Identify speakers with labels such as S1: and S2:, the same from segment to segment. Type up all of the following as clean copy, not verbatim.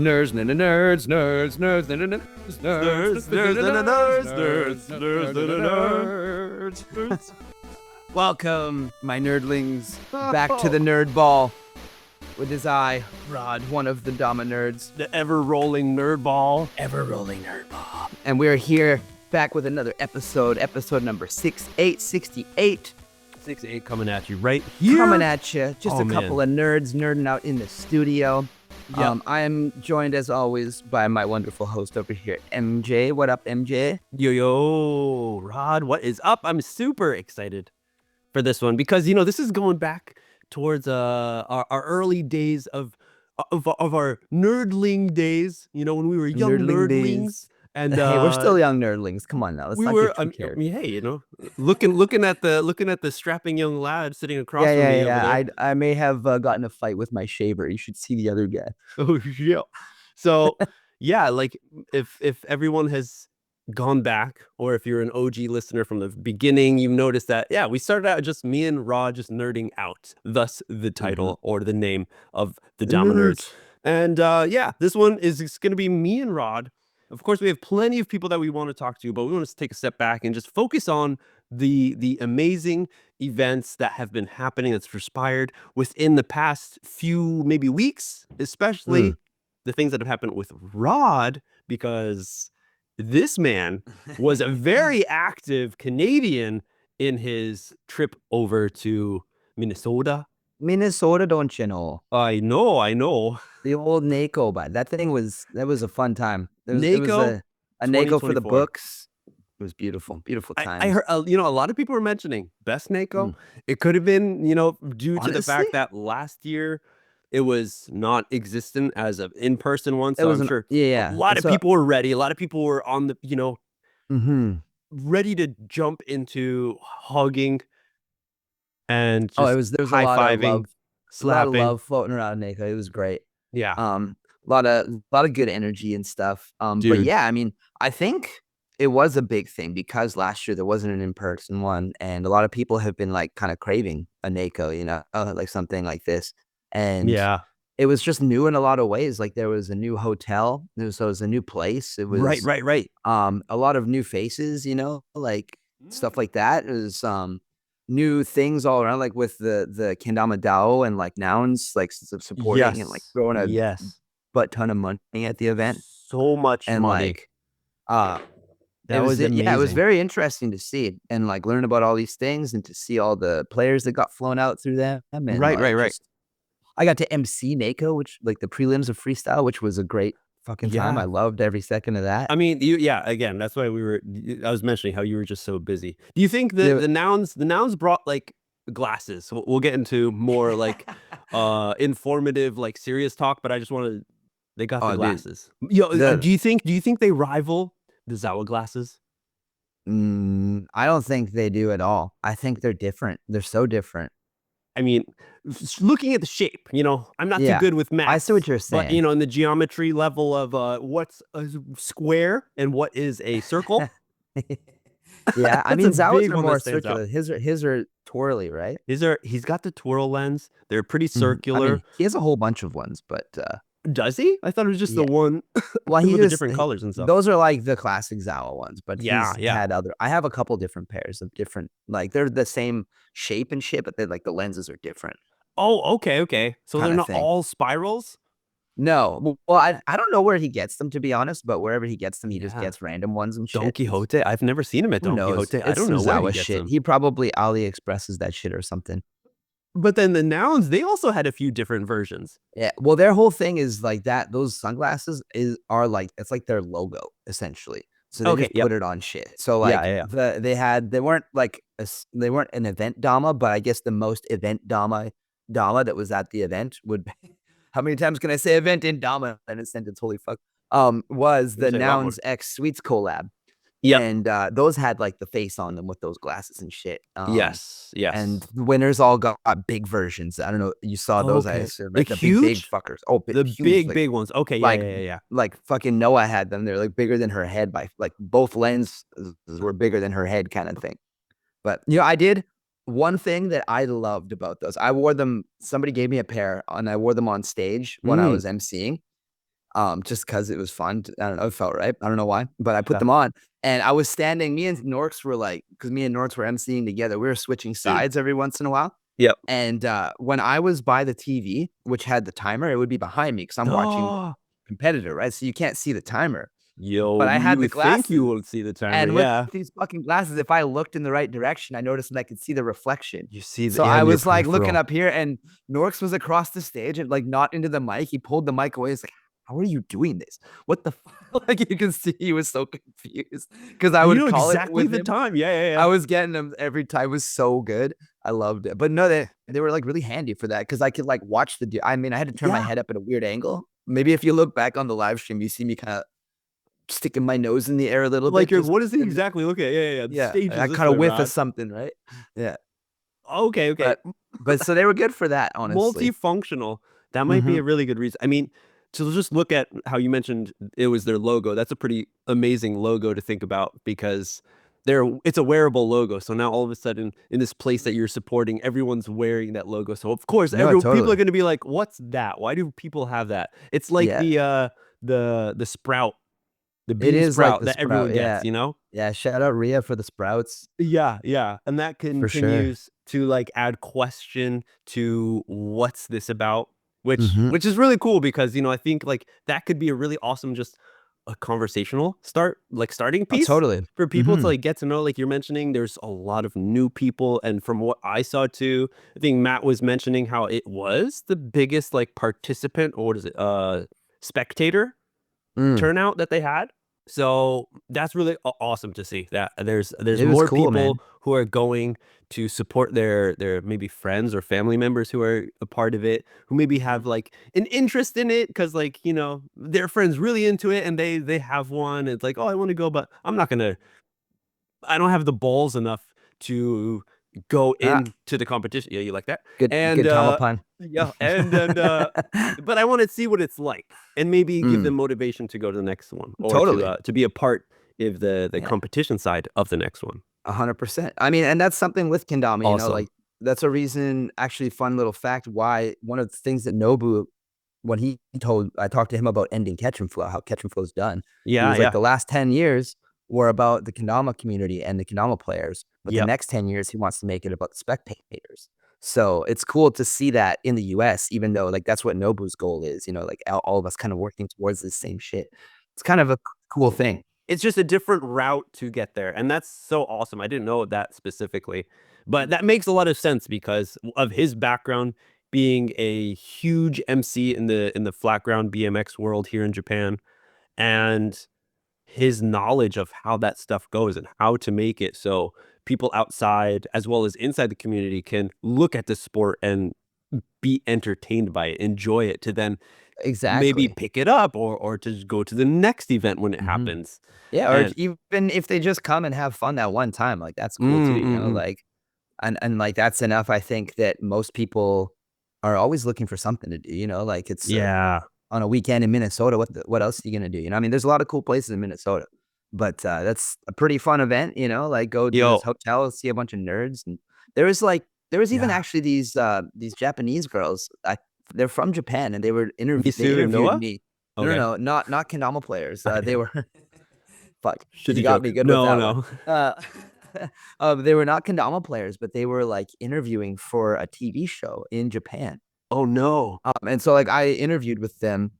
S1: Nerds, nerds, nerds, nerds, nerds, nerds, nerds, nerds. Welcome, my nerdlings, back to the nerd ball with his eye, Rod, one of the Dama nerds.
S2: The ever-rolling nerd ball.
S1: Ever-rolling nerd ball. And we're here back with another episode number 68.
S2: 68 coming at you right here.
S1: Coming at you. Just a couple of nerds nerding out in the studio.
S2: Yep.
S1: I am joined, as always, by my wonderful host over here, MJ. What up, MJ?
S2: Yo, Rod, what is up? I'm super excited for this one because, you know, this is going back towards our early days of our nerdling days, you know, when we were young nerdlings. And
S1: hey, we're still young nerdlings. Come on now, let's not get too carried.
S2: Hey, you know, looking at the strapping young lad sitting across from me.
S1: Yeah. I may have gotten a fight with my shaver. You should see the other guy.
S2: Oh yeah. So yeah, like if everyone has gone back, or if you're an OG listener from the beginning, you've noticed that we started out just me and Rod just nerding out. Thus the title or the name of the Dama Nerds. And this one is going to be me and Rod. Of course, we have plenty of people that we want to talk to, but we want to take a step back and just focus on the amazing events that have been happening, that's transpired within the past few maybe weeks, especially the things that have happened with Rod, because this man was a very active Canadian in his trip over to Minnesota.
S1: Minnesota, don't you know?
S2: I know.
S1: The old NAKO, but that was a fun time. It was
S2: NAKO,
S1: a NAKO for the books. It was beautiful time.
S2: I heard, you know, a lot of people were mentioning best NAKO. It could have been, you know, due to the fact that last year it was not existent as an in-person one. So I'm sure a lot of people were ready. A lot of people were on the, you know, ready to jump into hugging and just
S1: there was
S2: high-fiving,
S1: a lot of love floating around NAKO. It was great.
S2: Yeah.
S1: A lot of good energy and stuff. But yeah, I mean, I think it was a big thing because last year there wasn't an in-person one, and a lot of people have been like kind of craving a NAKO, you know, like something like this. And it was just new in a lot of ways. Like there was a new hotel, so it was a new place. It was
S2: right.
S1: A lot of new faces, you know, like stuff like that. It was new things all around, like with the kendama DAO and like Nouns, like supporting and like throwing a butt ton of money at the event.
S2: So much
S1: and
S2: money.
S1: That was amazing. Yeah, it was very interesting to see and like learn about all these things and to see all the players that got flown out through them. And,
S2: right.
S1: I got to MC NAKO, which like the prelims of Freestyle, which was a great fucking time. I loved every second of that.
S2: I mean, again, that's why I was mentioning how you were just so busy. Do you think the nouns brought like glasses? We'll get into more like informative, like serious talk, but I just wanted, they got the glasses. Do you think they rival the Zawa glasses?
S1: I don't think they do at all. I think they're different. They're so different.
S2: I mean, looking at the shape, you know, I'm not too good with math.
S1: I see what you're saying.
S2: But, you know, in the geometry level of what's a square and what is a circle.
S1: Yeah, I mean, Zawa's are more circular. His are twirly, right?
S2: He's got the twirl lens. They're pretty circular.
S1: I mean, he has a whole bunch of ones, but
S2: does he? I thought it was just the one
S1: with
S2: the different colors and stuff.
S1: Those are like the classic Zawa ones, but he's had other. I have a couple different pairs of different, like they're the same shape and shit, but they're like the lenses are different.
S2: Oh, okay. So they're not all spirals?
S1: No. Well, I don't know where he gets them, to be honest, but wherever he gets them, he just gets random ones and shit.
S2: Don Quixote? I've never seen him at Don Quixote. I don't know where he gets them.
S1: He probably AliExpresses that shit or something.
S2: But then the Nouns, they also had a few different versions.
S1: Yeah, well, their whole thing is like that. Those sunglasses are like, it's like their logo essentially. So they just put it on shit. So like they weren't an event Dama, but I guess the most event Dama that was at the event would be, how many times can I say event in Dama in a sentence? Holy fuck. Was the Nouns X Sweets collab. Yeah, and those had like the face on them with those glasses and shit.
S2: Yes.
S1: And the winners all got big versions. I don't know. You saw those? I assume like the big fuckers. Oh,
S2: the huge, big ones. Okay, yeah.
S1: Like fucking Noah had them. They're like bigger than her head by like both lenses were bigger than her head, kind of thing. But you know, I did one thing that I loved about those. I wore them. Somebody gave me a pair, and I wore them on stage when I was emceeing. just because it was fun. I don't know, it felt right. I don't know why, but I put
S2: Yeah.
S1: them on, and I was standing. Me and Norks were like, because me and Norks were emceeing together. We were switching sides every once in a while.
S2: Yep.
S1: And when I was by the TV, which had the timer, it would be behind me because I'm watching
S2: Oh,
S1: competitor, right? So you can't see the timer. But
S2: yo,
S1: I
S2: you
S1: had the
S2: would think you
S1: glasses,
S2: would see the timer.
S1: and with
S2: Yeah.
S1: these fucking glasses, if I looked in the right direction, I noticed that I could see the reflection.
S2: You see
S1: So
S2: yeah,
S1: I
S2: in your
S1: was like looking
S2: peripheral.
S1: up here, and Norks was across the stage and like not into the mic. He pulled the mic away. He's like, "How are you doing this? What the fuck?" Like you can see he was so confused because I
S2: And you
S1: would
S2: know
S1: call it
S2: exactly
S1: with
S2: the
S1: him.
S2: time. Yeah, yeah,
S1: I
S2: yeah.
S1: was getting them every time. It was so good. I loved it. But no, they were like really handy for that because I could like watch the. I mean, I had to turn my
S2: Yeah.
S1: head up at a weird angle. Maybe if you look back on the live stream, you see me kind of sticking my nose in the air a little
S2: Like
S1: bit.
S2: you're
S1: Just
S2: what is he
S1: and
S2: exactly looking at? Yeah, yeah, yeah. The
S1: yeah,
S2: stage is
S1: I
S2: this
S1: kind of
S2: way,
S1: whiff of
S2: Rod.
S1: something, right? Yeah,
S2: Okay, okay.
S1: but so they were good for that, honestly.
S2: Multifunctional. That might be
S1: Mm-hmm.
S2: a really good reason. I mean, to just look at how you mentioned it was their logo. That's a pretty amazing logo to think about because it's a wearable logo. So now all of a sudden in this place that you're supporting, everyone's wearing that logo. So of course,
S1: No,
S2: people are
S1: totally.
S2: going to be like, "What's that? Why do people have that?" It's like
S1: Yeah,
S2: the sprout, the
S1: it
S2: bean
S1: is like
S2: sprout
S1: the
S2: that everyone
S1: sprout.
S2: gets,
S1: Yeah,
S2: you know?
S1: yeah. Shout out Rhea for the sprouts
S2: Yeah, yeah. And that
S1: for sure.
S2: continues to like add question to what's this about,
S1: Mm-hmm.
S2: which is really cool because, I think like that could be a really awesome just a conversational starting
S1: Oh,
S2: piece
S1: totally.
S2: for people to
S1: Mm-hmm.
S2: like get to know, like you're mentioning, there's a lot of new people. And from what I saw too, I think Matt was mentioning how it was the biggest like participant, or what is it, spectator
S1: Mm.
S2: turnout that they had. So that's really awesome to see that there's
S1: It was
S2: more
S1: cool,
S2: people
S1: man.
S2: who are going to support their maybe friends or family members who are a part of it, who maybe
S1: Mm-hmm.
S2: have like an interest in it because like their friends really into it and they have one. It's like, oh, I want to go, but I don't have the balls enough to go
S1: Ah,
S2: into the competition. Yeah, you like that? And
S1: good Tama pun.
S2: yeah, and but I want to see what it's like and maybe give
S1: Mm,
S2: them motivation to go to the next one or
S1: totally.
S2: to be a part of the
S1: Yeah,
S2: competition side of the next one.
S1: 100%. I mean, and that's something with kendama, like
S2: Awesome.
S1: that's a reason. Actually, fun little fact. Why one of the things that Nobu, when I talked to him about ending Catch and Flow, how Catch and Flow is done. He
S2: Yeah,
S1: was like,
S2: yeah.
S1: the last 10 years were about the kendama community and the kendama players, but the
S2: Yep.
S1: next 10 years he wants to make it about the spectators. So it's cool to see that in the U.S., even though like that's what Nobu's goal is. Like all of us kind of working towards the same shit. It's kind of a cool thing.
S2: It's just a different route to get there. And that's so awesome. I didn't know that specifically. But that makes a lot of sense because of his background being a huge MC in the flat ground BMX world here in Japan and his knowledge of how that stuff goes and how to make it so people outside as well as inside the community can look at the sport and be entertained by it, enjoy it to then maybe
S1: Exactly.
S2: pick it up or to go to the next event when it
S1: Mhm.
S2: happens.
S1: Yeah, or
S2: And
S1: even if they just come and have fun that one time, like, that's cool too,
S2: mm.
S1: like and, like, that's enough, I think, that most people are always looking for something to do, like, it's,
S2: Yeah.
S1: on a weekend in Minnesota, what else are you gonna do, I mean, there's a lot of cool places in Minnesota, but, that's a pretty fun event, like, go to this
S2: Yo.
S1: hotel, see a bunch of nerds, and there was, like there was even
S2: Yeah.
S1: actually these Japanese girls, they're from Japan, and they
S2: Misu and
S1: interviewed
S2: Noah?
S1: me. No, no,
S2: Okay.
S1: no, not kendama players, they
S2: Okay.
S1: were fuck, you
S2: Shitty
S1: got
S2: joke.
S1: me good with
S2: No,
S1: that one.
S2: no.
S1: Uh, they were not kendama players, but they were, like, interviewing for a TV show in Japan.
S2: Oh, no.
S1: And so, like, I interviewed with them,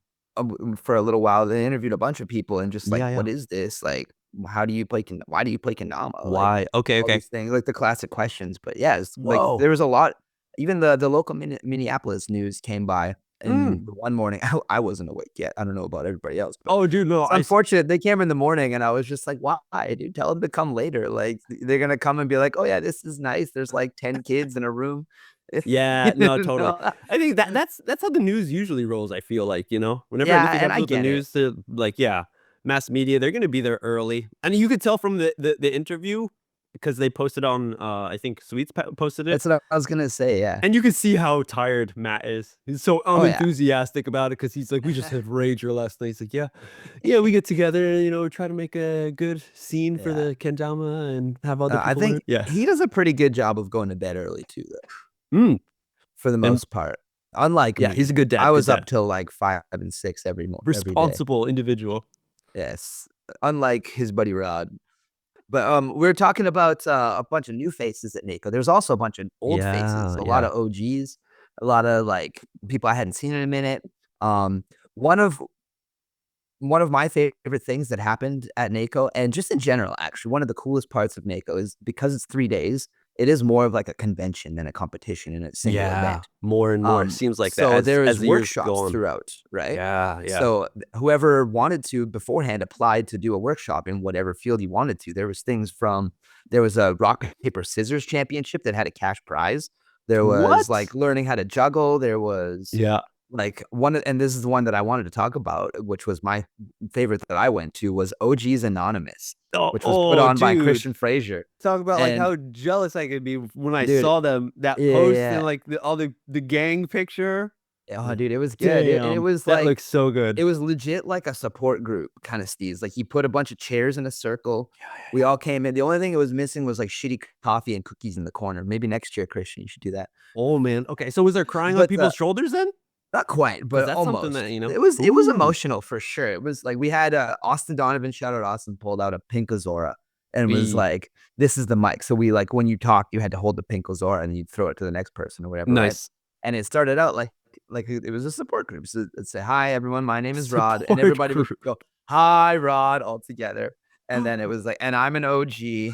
S1: for a little while. They interviewed a bunch of people and just like,
S2: Yeah, yeah.
S1: "What is this? Like, how do you play why do you play kendama?" Like,
S2: Why? Okay,
S1: all
S2: okay.
S1: these things, like the classic questions. But yeah, it's like
S2: Whoa.
S1: there was a lot. Even the local Minneapolis news came by,
S2: Mm.
S1: and the one morning I wasn't awake yet. I don't know about everybody else, but
S2: Oh, dude, no,
S1: it's unfortunate. They came in the morning, and I was just like, "Why, dude? Tell them to come later. Like, they're gonna come and be like, oh yeah, this is nice. There's like 10 kids in a room."
S2: Yeah,
S1: You
S2: no, totally.
S1: know?
S2: I think that's how the news usually rolls, I feel like, whenever
S1: Yeah,
S2: anything
S1: and
S2: happens
S1: I
S2: with the
S1: get it.
S2: news, like, yeah, mass media, they're gonna be there early. And you could tell from the interview because they posted on, I think Sweets posted it.
S1: That's what I was gonna say. Yeah.
S2: And you can see how tired Matt is. He's so
S1: Oh yeah.
S2: unenthusiastic about it because he's like, we just had Rager last night. He's like, yeah, yeah, we get together, try to make a good scene for
S1: Yeah.
S2: the kendama and have other
S1: I
S2: people in
S1: think
S2: it. Yeah.
S1: he does a pretty good job of going to bed early too, though,
S2: Mm.
S1: for the
S2: And
S1: most part. Unlike
S2: Yeah, he's
S1: me,
S2: a good dad.
S1: I
S2: Good
S1: was up
S2: dad.
S1: till like 5 and 6 every day.
S2: Responsible individual.
S1: Yes, unlike his buddy Rod. But we're talking about a bunch of new faces at NAKO. There's also a bunch of old faces,
S2: Yeah,
S1: a lot
S2: yeah.
S1: of OGs, a lot of like people I hadn't seen in a minute. One of my favorite things that happened at NAKO, and just in general, actually, one of the coolest parts of NAKO is because it's 3 days, it is more of like a convention than a competition in a single
S2: Yeah,
S1: event.
S2: more and more. It seems like that
S1: So there
S2: as
S1: is
S2: the years go
S1: workshops
S2: on.
S1: throughout, right?
S2: Yeah, yeah.
S1: So whoever wanted to beforehand applied to do a workshop in whatever field you wanted to. There was a rock, paper, scissors championship that had a cash prize. There was
S2: What?
S1: like learning how to juggle. There was
S2: Yeah.
S1: like and this is the one that I wanted to talk about, which was my favorite that I went to, was OG's Anonymous, which was put on by
S2: Dude.
S1: Christian Fraser.
S2: Talk about like
S1: And
S2: how jealous I could be when I
S1: dude,
S2: saw them that
S1: yeah,
S2: post
S1: yeah.
S2: and like all the gang picture.
S1: Oh,
S2: Like,
S1: dude, it was good. And it
S2: damn,
S1: was
S2: that
S1: like
S2: looks so good.
S1: it was legit like a support group kind of steez. Like he put a bunch of chairs in a circle.
S2: Yeah, yeah,
S1: We
S2: yeah.
S1: all came in. The only thing it was missing was like shitty coffee and cookies in the corner. Maybe next year, Christian, you should do that.
S2: Oh man. Okay, so was there crying on
S1: But
S2: people's shoulders then?
S1: not quite,
S2: Because
S1: but
S2: that's something
S1: almost.
S2: that, you know.
S1: It was
S2: Ooh.
S1: emotional for sure. It was like we had Austin Donovan, shout out Austin, pulled out a pink Azora and was
S2: Be
S1: like, "This is the mic." So we like when you talk, you had to hold the pink Azora and you'd throw it to the next person or whatever, right?
S2: nice
S1: And it started out like it was a support group. So it'd say, "Hi everyone, my name is Rod," and
S2: support
S1: everybody would
S2: group.
S1: go, "Hi Rod," all together. And then it was like, "And I'm an OG,"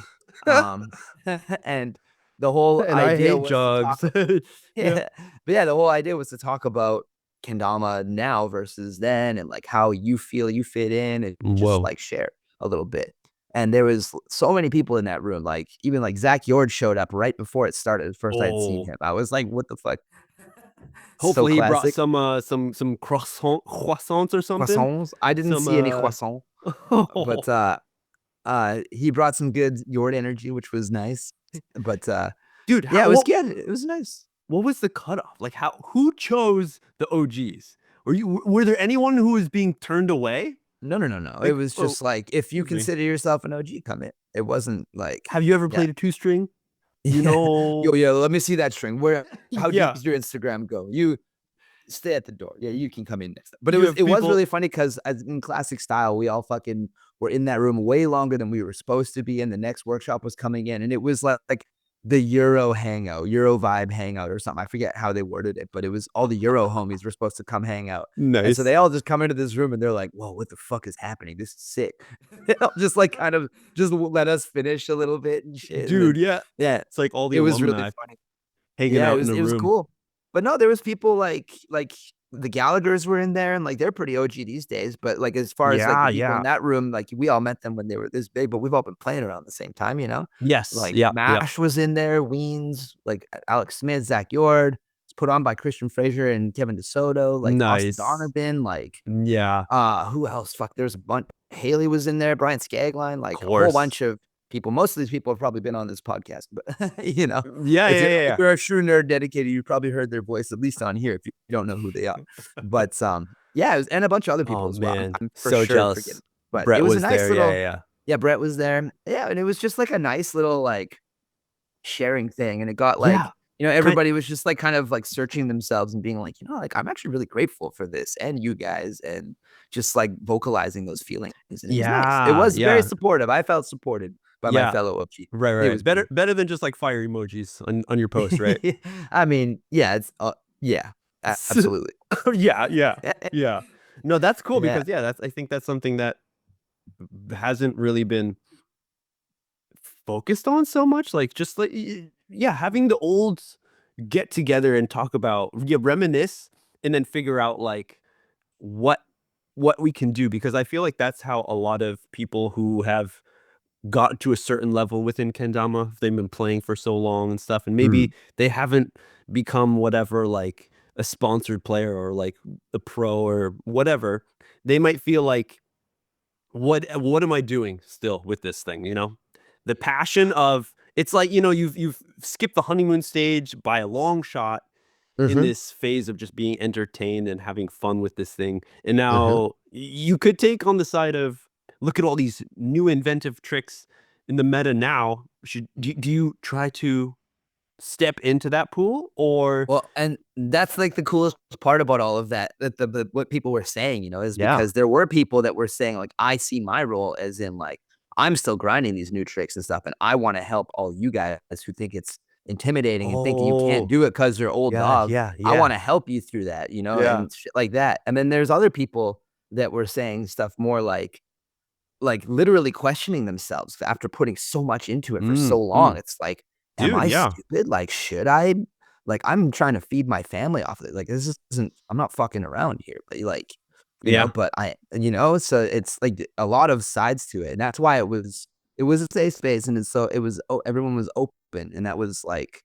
S1: and the whole
S2: And I
S1: idea
S2: hate
S1: was to talk.
S2: jugs. Yeah.
S1: Yeah. But yeah, the whole idea was to talk about kendama now versus then and like how you feel you fit in and just
S2: Whoa.
S1: like share a little bit. And there was so many people in that room, like even like Zach Yord showed up right before it started. First I had seen
S2: Oh.
S1: him. I was like, what the fuck? So
S2: Hopefully he brought
S1: classic.
S2: some croissants or something.
S1: Croissants. I didn't
S2: Some
S1: see any croissant, but he brought some good Yord energy, which was nice. But
S2: dude,
S1: yeah,
S2: how
S1: it was good. It was nice.
S2: what was the cutoff? Like who chose the OGs? Were there anyone who was being turned away?
S1: No, no, no, no. It
S2: Like,
S1: was
S2: oh,
S1: just like, if you
S2: excuse me.
S1: consider yourself an OG, come in. It wasn't like,
S2: Have you ever
S1: yeah,
S2: played a 2-string? You
S1: yeah. Yo,
S2: know,
S1: yeah, let me see that string. How deep
S2: yeah,
S1: does your Instagram go? You stay at the door. Yeah, you can come in next time. But
S2: you have
S1: it was
S2: people.
S1: really funny because as in classic style, we all fucking were in that room way longer than we were supposed to be. And the next workshop was coming in, and it was like the Euro hangout, Euro vibe hangout or something. I forget how they worded it, but it was all the Euro homies were supposed to come hang out. And so
S2: Nice.
S1: they all just come into this room and they're like, whoa, what the fuck is happening? This is sick. They'll just like kind of just let us finish a little bit and shit. And then,
S2: Dude, yeah.
S1: yeah,
S2: It's like all the
S1: it was really
S2: alumni
S1: funny.
S2: hanging
S1: Yeah,
S2: out in a
S1: it was
S2: room.
S1: cool. But no, there was people like the Gallaghers were in there, and like they're pretty OG these days. But like as far as like
S2: Yeah,
S1: the people
S2: yeah.
S1: in that room, like we all met them when they were this big, but we've all been playing around the same time, you know?
S2: Yes.
S1: Like
S2: Yeah, yeah.
S1: Mash was in there, Weens, like Alex Smith, Zach Yord. It's put on by Christian Fraser and Kevin DeSoto, like Austin
S2: Nice.
S1: Donovan, like
S2: Yeah.
S1: who else? Fuck, there's a bunch. Haley was in there, Brian Skagline,
S2: Of
S1: like a whole
S2: course.
S1: bunch of people. Most of these people have probably been on this podcast, but you know,
S2: Yeah, yeah,
S1: if
S2: yeah,
S1: you're a true nerd dedicated, you probably heard their voice at least on here if you don't know who they are.
S2: yeah.
S1: But yeah, and a bunch of other people
S2: Oh
S1: as well.
S2: man,
S1: I'm for
S2: so
S1: sure forgetting,
S2: jealous.
S1: but it
S2: Brett
S1: was a
S2: was
S1: nice
S2: there. Yeah,
S1: little.
S2: yeah,
S1: Yeah, Brett was there. Yeah, and it was just like a nice little like sharing thing, and it got
S2: yeah.
S1: like
S2: Kind.
S1: everybody was just like kind of like searching themselves and being like like I'm actually really grateful for this and you guys and just like vocalizing those feelings, and it was nice. It
S2: Yeah,
S1: was very
S2: yeah,
S1: supportive. I felt supported by my
S2: yeah.
S1: fellow OG.
S2: Right,
S1: It
S2: right.
S1: was pretty
S2: Better than just like fire emojis on your post, right?
S1: I mean, yeah, it's yeah, absolutely.
S2: Yeah, yeah, yeah. No, that's cool
S1: Yeah.
S2: because yeah, I think that's something that hasn't really been focused on so much. Like just like yeah, having the olds get together and talk about reminisce and then figure out like what what we can do because I feel like that's how a lot of people who have got to a certain level within kendama, they've been playing for so long and stuff, and maybe
S1: Mm.
S2: they haven't become whatever like a sponsored player or like a pro or whatever. They might feel like what am I doing still with this thing, you know? The passion of it's like, you know, you've skipped the honeymoon stage by a long shot in
S1: Mhm.
S2: this phase of just being entertained and having fun with this thing. And
S1: Mhm.
S2: now you could take on the side of look at all these new inventive tricks in the meta now. Do you try to step into that pool, or
S1: Well, and that's like the coolest part about all of that. That the what people were saying, is because there were people that were saying like, I see my role as in like I'm still grinding these new tricks and stuff, and I want to help all you guys who think it's intimidating and think you can't do it because you're old dog. I want to help you through that, and shit like that. And then there's other people that were saying stuff more like literally questioning themselves after putting so much into it for so long. It's like, am I stupid? Like, should I? Like, I'm trying to feed my family off of it. Like, this isn't, I'm not fucking around here. But like, but so it's like a lot of sides to it. And that's why it was a safe space. And everyone was open. And that was like,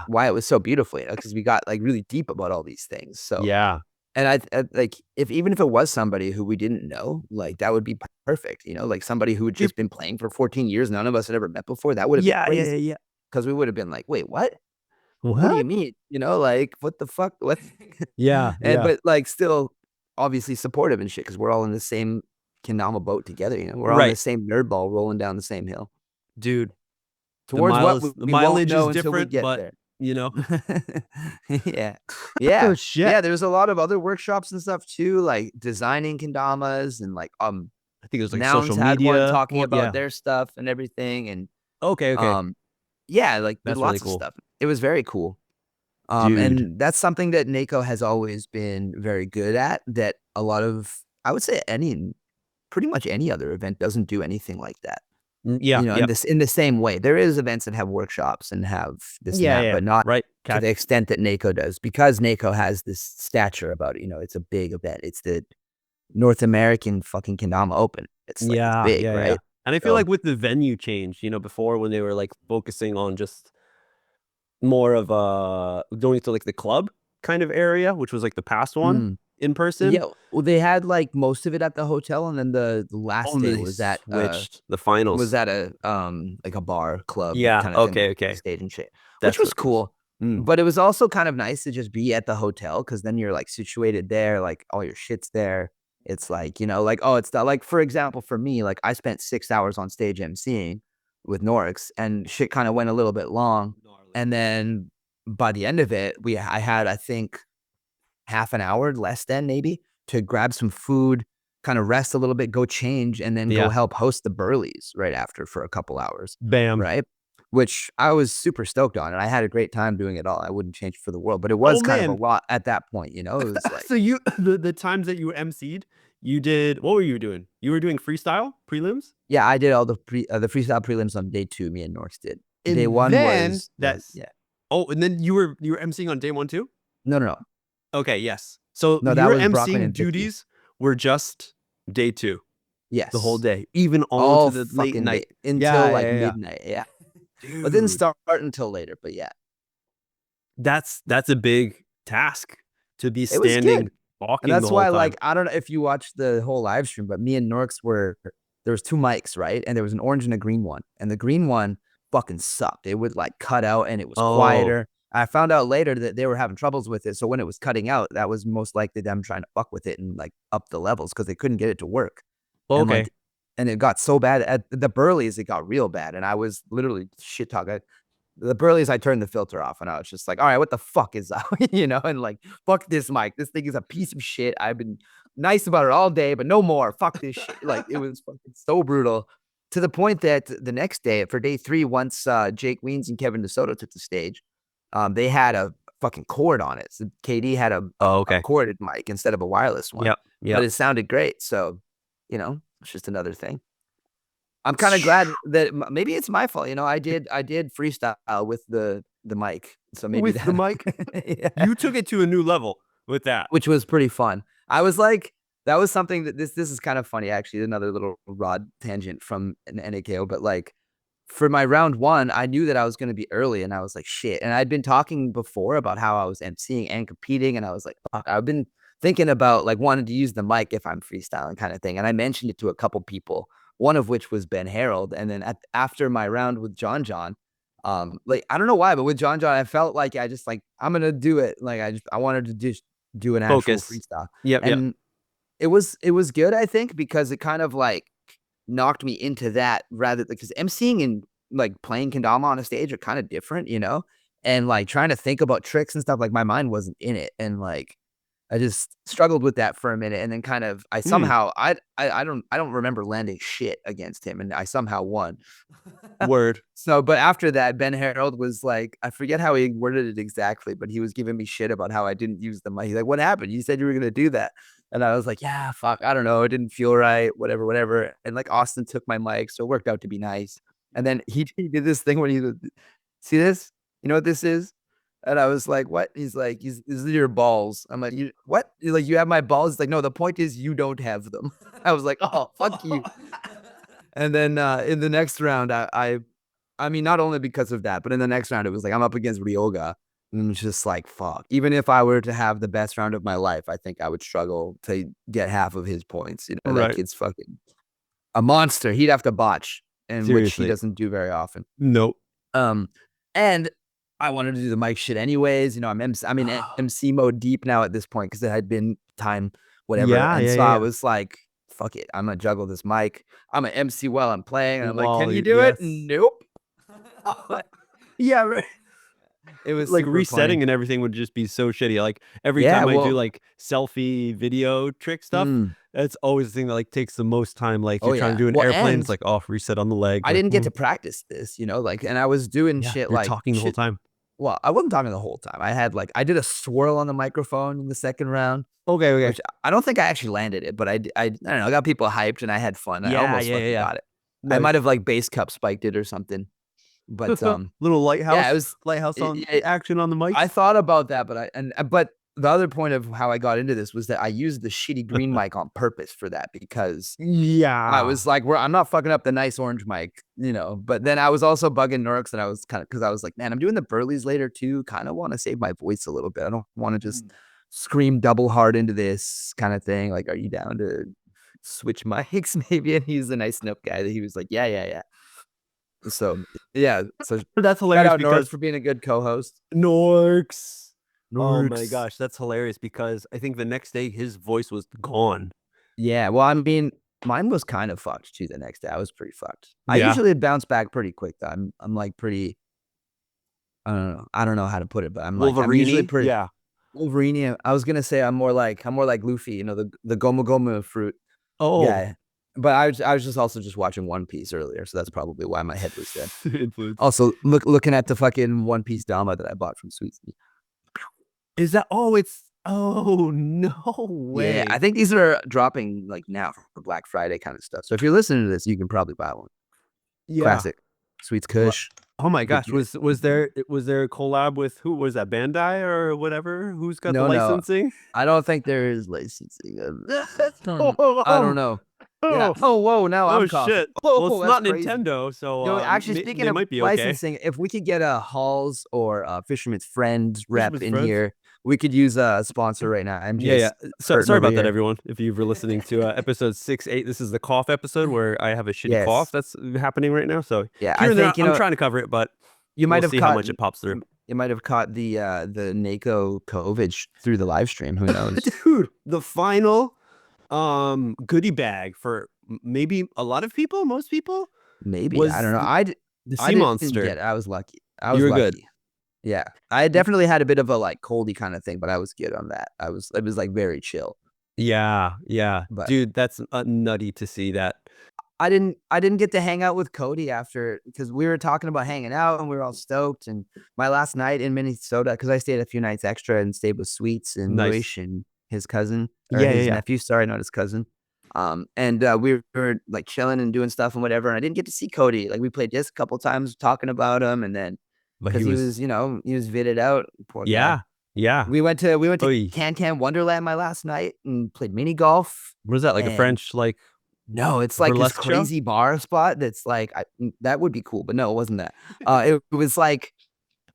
S1: why it was so beautiful, because we got like really deep about all these things. So, and I like, even if it was somebody who we didn't know, like that would be perfect, like somebody who had just been playing for 14 years, none of us had ever met before. That would have been crazy. Because we would have been like, wait, what? What do you mean? Like, what the fuck? What? But like still obviously supportive and shit, because we're all in the same kendama boat together, we're all in the same nerd ball rolling down the same hill.
S2: Dude.
S1: Towards
S2: the mileage is different, but
S1: there.
S2: Yeah.
S1: Oh, shit. Yeah, there's a lot of other workshops and stuff too, like designing kendamas and like
S2: I think it was like
S1: Nouns
S2: social
S1: had
S2: media
S1: one talking about their stuff and everything. And
S2: okay.
S1: Yeah, like
S2: That's
S1: lots
S2: really
S1: of
S2: cool.
S1: stuff. It was very cool.
S2: Dude.
S1: And that's something that NAKO has always been very good at, that a lot of, I would say pretty much any other event doesn't do anything like that. In the same way. There is events that have workshops and have this and that, but not to the extent that NAKO does, because NAKO has this stature about it. It's a big event. It's the North American fucking Kendama Open. It's like it's big, right?
S2: And I feel like with the venue change, before when they were like focusing on just more of going to like the club kind of area, which was like the past one in person.
S1: Yeah, well, they had like most of it at the hotel, and then the last day was at
S2: the finals.
S1: Was at a like a bar club kind of stage and shit, which was cool. But it was also kind of nice to just be at the hotel, because then you're like situated there, like all your shit's there. It's like, like, oh, it's not like, for example, for me, like I spent 6 hours on stage emceeing with Norks, and shit kind of went a little bit long. And then by the end of it, I had, I think, half an hour, less than maybe, to grab some food, kind of rest a little bit, go change, and then go help host the Birlies right after for a couple hours.
S2: Bam.
S1: Right? Which I was super stoked on, and I had a great time doing it all. I wouldn't change it for the world, but it was kind of a lot at that point, It was like,
S2: so the times that you emceed, you did, what were you doing? You were doing freestyle prelims?
S1: Yeah, I did all the freestyle prelims on day 2. Me and Norks did. And day 1 was
S2: Oh, and then you were emceeing on day 1 too?
S1: No.
S2: Okay, yes. So
S1: no,
S2: your emceeing duties were just day 2.
S1: Yes,
S2: the whole day, even on to the late night
S1: until like midnight. Yeah, it didn't start until later, but yeah,
S2: that's a big task to be standing, walking.
S1: And that's why, like, I don't know if you watched the whole live stream, but me and Norks there was 2 mics, right? And there was an orange and a green one, and the green one fucking sucked. It would like cut out, and it was quieter. I found out later that they were having troubles with it. So when it was cutting out, that was most likely them trying to fuck with it and like up the levels, because they couldn't get it to work.
S2: Okay.
S1: And it got so bad at the Birlies, it got real bad. And I was literally shit talking. The Birlies, I turned the filter off, and I was just like, all right, what the fuck is that? And like, fuck this mic. This thing is a piece of shit. I've been nice about it all day, but no more. Fuck this shit. Like, it was fucking so brutal, to the point that the next day, for day 3, once Jake Weens and Kevin DeSoto took the stage, they had a fucking cord on it. So KD had a corded mic instead of a wireless one. But it sounded great. So, it's just another thing. I'm kind of glad that maybe it's my fault. I did freestyle with the mic. So maybe
S2: with the mic, you took it to a new level with that,
S1: which was pretty fun. I was like, that was something that this is kind of funny, actually. Another little rod tangent from an NAKO, but like, for my round 1, I knew that I was going to be early, and I was like, shit. And I'd been talking before about how I was emceeing and competing, and I was like, fuck, I've been thinking about like wanting to use the mic if I'm freestyling, kind of thing. And I mentioned it to a couple people, one of which was Ben Harold. And then after my round with John, like, I don't know why, but with John, I felt like I just like, I'm going to do it. Like, I wanted to just do an actual freestyle. And it was good, I think, because it kind of like knocked me into that, rather, because emceeing and like playing kendama on a stage are kind of different, and like trying to think about tricks and stuff. Like my mind wasn't in it, and like I just struggled with that for a minute, and then kind of I somehow I don't remember landing shit against him, and I somehow won.
S2: Word.
S1: So, but after that, Ben Harold was like, I forget how he worded it exactly, but he was giving me shit about how I didn't use the mic. He's like, "What happened? You said you were gonna do that," and I was like, "Yeah, fuck, I don't know, it didn't feel right, whatever, whatever." And like Austin took my mic, so it worked out to be nice. And then he did this thing when he see this, you know what this is? And I was like, "What?" He's like, "These are your balls." I'm like, "You what?" He's like, "You have my balls?" He's like, "No, the point is you don't have them." I was like, "Oh, fuck you." And then in the next round, I mean, not only because of that, but in the next round, it was like I'm up against Ryoga. And it's just like, fuck. Even if I were to have the best round of my life, I think I would struggle to get half of his points. You know, that
S2: Right.
S1: kid's fucking a monster. He'd have to botch, and which he
S2: Seriously.
S1: doesn't do very often.
S2: Nope.
S1: And I wanted to do the mic shit anyways. You know, I'm in MC mode deep now at this point because it had been time, whatever.
S2: Yeah,
S1: And
S2: yeah,
S1: so I
S2: yeah.
S1: was like, fuck it. I'm gonna juggle this mic. I'm an MC while I'm playing. And I'm like,
S2: While
S1: can you
S2: you
S1: do it?
S2: yes.
S1: Nope.
S2: Yeah, right.
S1: It was
S2: Like
S1: super
S2: resetting
S1: funny.
S2: and everything would just be so shitty. Like every
S1: Yeah,
S2: time I do
S1: well,
S2: like selfie video trick stuff, that's always the thing that like takes the most time. Like
S1: oh
S2: you're trying
S1: yeah.
S2: to do an
S1: Well,
S2: airplane, it's
S1: and
S2: like, oh, reset on the leg.
S1: I
S2: Like,
S1: didn't get to practice this, you know, like, and I was doing
S2: yeah,
S1: shit
S2: you're
S1: like
S2: talking the whole
S1: shit.
S2: time.
S1: Well, I wasn't talking the whole time. I did a swirl on the microphone in the second round,
S2: Okay, okay.
S1: which I don't think I actually landed it, but I don't know. I got people hyped and I had fun. I
S2: Yeah,
S1: almost
S2: yeah, yeah,
S1: fucking
S2: yeah.
S1: got it. I
S2: Nice.
S1: might have like base cup spiked it or something, but
S2: Little
S1: yeah, it
S2: lighthouse,
S1: was.
S2: lighthouse on action on the
S1: I
S2: mics.
S1: thought about that, but the other point of how I got into this was that I used the shitty green mic on purpose for that because I
S2: Yeah.
S1: was like, I'm not fucking up the nice orange mic, you know. But then I was also bugging Norks, and I was kind of because I was like, man, I'm doing the Birlies later too. Kind of want to save my voice a little bit. I don't want to just scream double hard into this kind of thing. Like, are you down to switch mics maybe? And he's a nice Snoop guy that he was like, yeah, yeah, yeah. So yeah, so
S2: That's
S1: shout
S2: hilarious
S1: out Norks
S2: because
S1: for being a good co-host.
S2: Norks. Oh my
S1: Norks.
S2: gosh, that's hilarious because I think the next day his voice was gone.
S1: Yeah, well, I mean, mine was kind of fucked too the next day. I was pretty fucked. I
S2: Yeah.
S1: usually bounce back pretty quick though. I'm like pretty I don't know how to put it, but I'm usually
S2: Wolverine.
S1: pretty
S2: Yeah.
S1: Wolverine. I was gonna say I'm more like Luffy, you know, the Goma Goma fruit
S2: Oh.
S1: guy. But I was just also just watching One Piece earlier, so that's probably why my head was dead.
S2: Influence.
S1: Also, looking at the fucking One Piece Dama that I bought from Sweet Tea.
S2: Is that it's oh no
S1: Yeah,
S2: way.
S1: I think these are dropping like now for Black Friday kind of stuff. So if you're listening to this, you can probably buy one.
S2: Yeah.
S1: Classic. Sweets Kush.
S2: Oh my
S1: Good
S2: gosh,
S1: kid.
S2: was there a collab with who was that, Bandai or whatever? Who's got the
S1: No.
S2: licensing?
S1: I don't think there is licensing. I don't
S2: Oh,
S1: know. Yeah.
S2: oh,
S1: Oh, whoa, now
S2: oh
S1: I'm coughing.
S2: shit. Well,
S1: Oh,
S2: it's
S1: that's
S2: not
S1: crazy.
S2: Nintendo, so
S1: You know, actually, speaking
S2: they
S1: of
S2: might be okay.
S1: licensing, if we could get a Halls or Fisherman's Friends rep
S2: Fisherman's
S1: in
S2: Friends.
S1: here, we could use a sponsor right now.
S2: Yeah, yeah.
S1: MJ's
S2: Sorry
S1: over
S2: about that,
S1: here.
S2: everyone. If you were listening to episode 68, this is the cough episode where I have a shitty cough
S1: Yes.
S2: that's happening right now. So
S1: Yeah,
S2: here
S1: I
S2: and there,
S1: think, you
S2: I'm
S1: know,
S2: trying to cover it, but
S1: you
S2: we'll
S1: might have
S2: see how
S1: caught
S2: much it pops through.
S1: you might have caught the NAKO COVID through the live stream. Who knows?
S2: Dude, the final goodie bag for maybe a lot of people, most people,
S1: Maybe. I
S2: was
S1: don't know.
S2: the
S1: I
S2: sea
S1: didn't get
S2: monster.
S1: it. I was lucky. I
S2: You
S1: was
S2: were good.
S1: lucky. Yeah. I definitely had a bit of a like coldy kind of thing, but I was good on that. It was like very chill.
S2: Yeah, yeah.
S1: But
S2: Dude, that's nutty to see that.
S1: I didn't get to hang out with Cody after because we were talking about hanging out and we were all stoked. And my last night in Minnesota, because I stayed a few nights extra and stayed with Sweets and
S2: Nice.
S1: Muish and his cousin or
S2: Yeah, yeah,
S1: his
S2: yeah.
S1: nephew. Sorry, not his cousin. And we were like chilling and doing stuff and whatever. And I didn't get to see Cody. Like we played disc a couple times talking about him, and then
S2: But
S1: because he was, you know, he was vitted out, poor guy.
S2: yeah, yeah.
S1: We went to
S2: Oy.
S1: Can Wonderland my last night and played mini golf.
S2: What is that, like a
S1: And
S2: French, like,
S1: no, it's like this
S2: burlesque show?
S1: crazy bar spot that's like that would be cool, but no, it wasn't that. It was like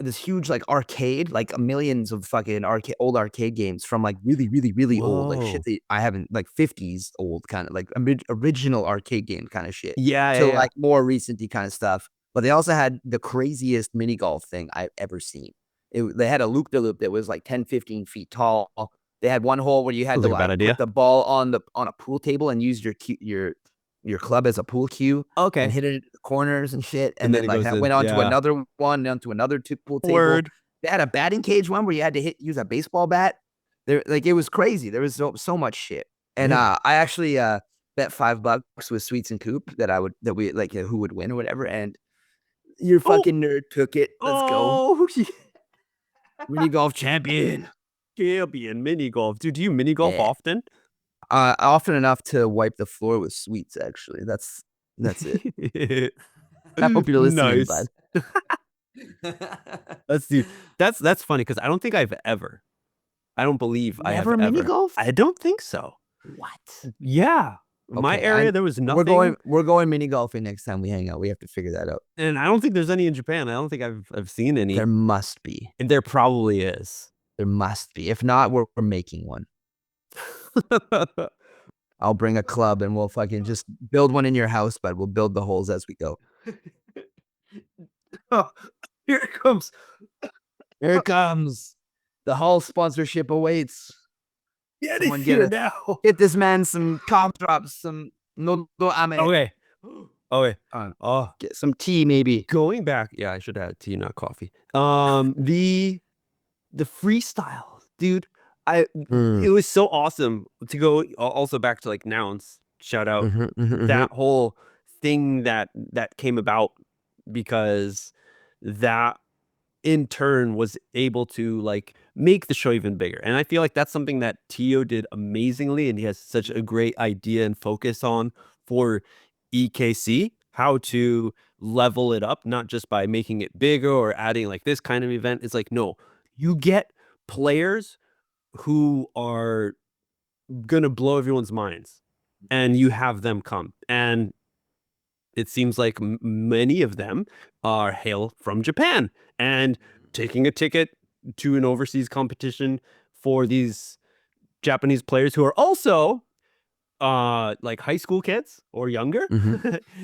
S1: this huge like arcade, like millions of fucking old arcade games from like really, really, really old, like shit
S2: Whoa.
S1: that I haven't like 50s old kind of like original arcade game kind of shit
S2: Yeah, yeah,
S1: to
S2: yeah.
S1: like more recenty kind of stuff. But they also had the craziest mini golf thing I've ever seen. They had a loop de loop that was like 10, 15 feet tall. They had one hole where you had
S2: Sounds
S1: to
S2: like a bad
S1: like put
S2: idea.
S1: the ball on a pool table and use your your club as a pool cue and hit it in the corners and shit. And then like that went on to another one, onto another pool table. They had a batting cage one where you had to use a baseball bat. There, like it was crazy. There was so much shit. And I actually bet $5 with Sweets and Coop that we like who would win or whatever. And your fucking nerd took it. Let's go. Mini golf champion.
S2: Mini golf. Dude, do you mini golf often?
S1: Often enough to wipe the floor with Sweets, actually. That's it. I hope you're listening, bud.
S2: That's funny because I don't think I've ever. I don't believe I have ever
S1: mini golf.
S2: I don't think so.
S1: What?
S2: Yeah. Okay, my area, there was nothing.
S1: We're going mini golfing next time we hang out. We have to figure that out.
S2: And I don't think there's any in Japan. I don't think I've seen any.
S1: There must be.
S2: And there probably is.
S1: There must be. If not, we're making one. I'll bring a club and we'll fucking just build one in your house, but we'll build the holes as we go.
S2: Oh, here it comes.
S1: Here it comes. The Hull sponsorship awaits.
S2: Get it here now.
S1: Get this man some cough drops, some no ame.
S2: Okay.
S1: Get some tea maybe.
S2: Going back, yeah, I should have tea, not coffee. The freestyle, dude. It was so awesome to go also back to like Nouns. Shout out that whole thing that came about because that in turn was able to like make the show even bigger. And I feel like that's something that Tio did amazingly, and he has such a great idea and focus on for EKC, how to level it up, not just by making it bigger or adding like this kind of event. It's like, no, you get players who are gonna blow everyone's minds and you have them come, and it seems like many of them are hail from Japan and taking a ticket to an overseas competition for these Japanese players who are also like high school kids or younger.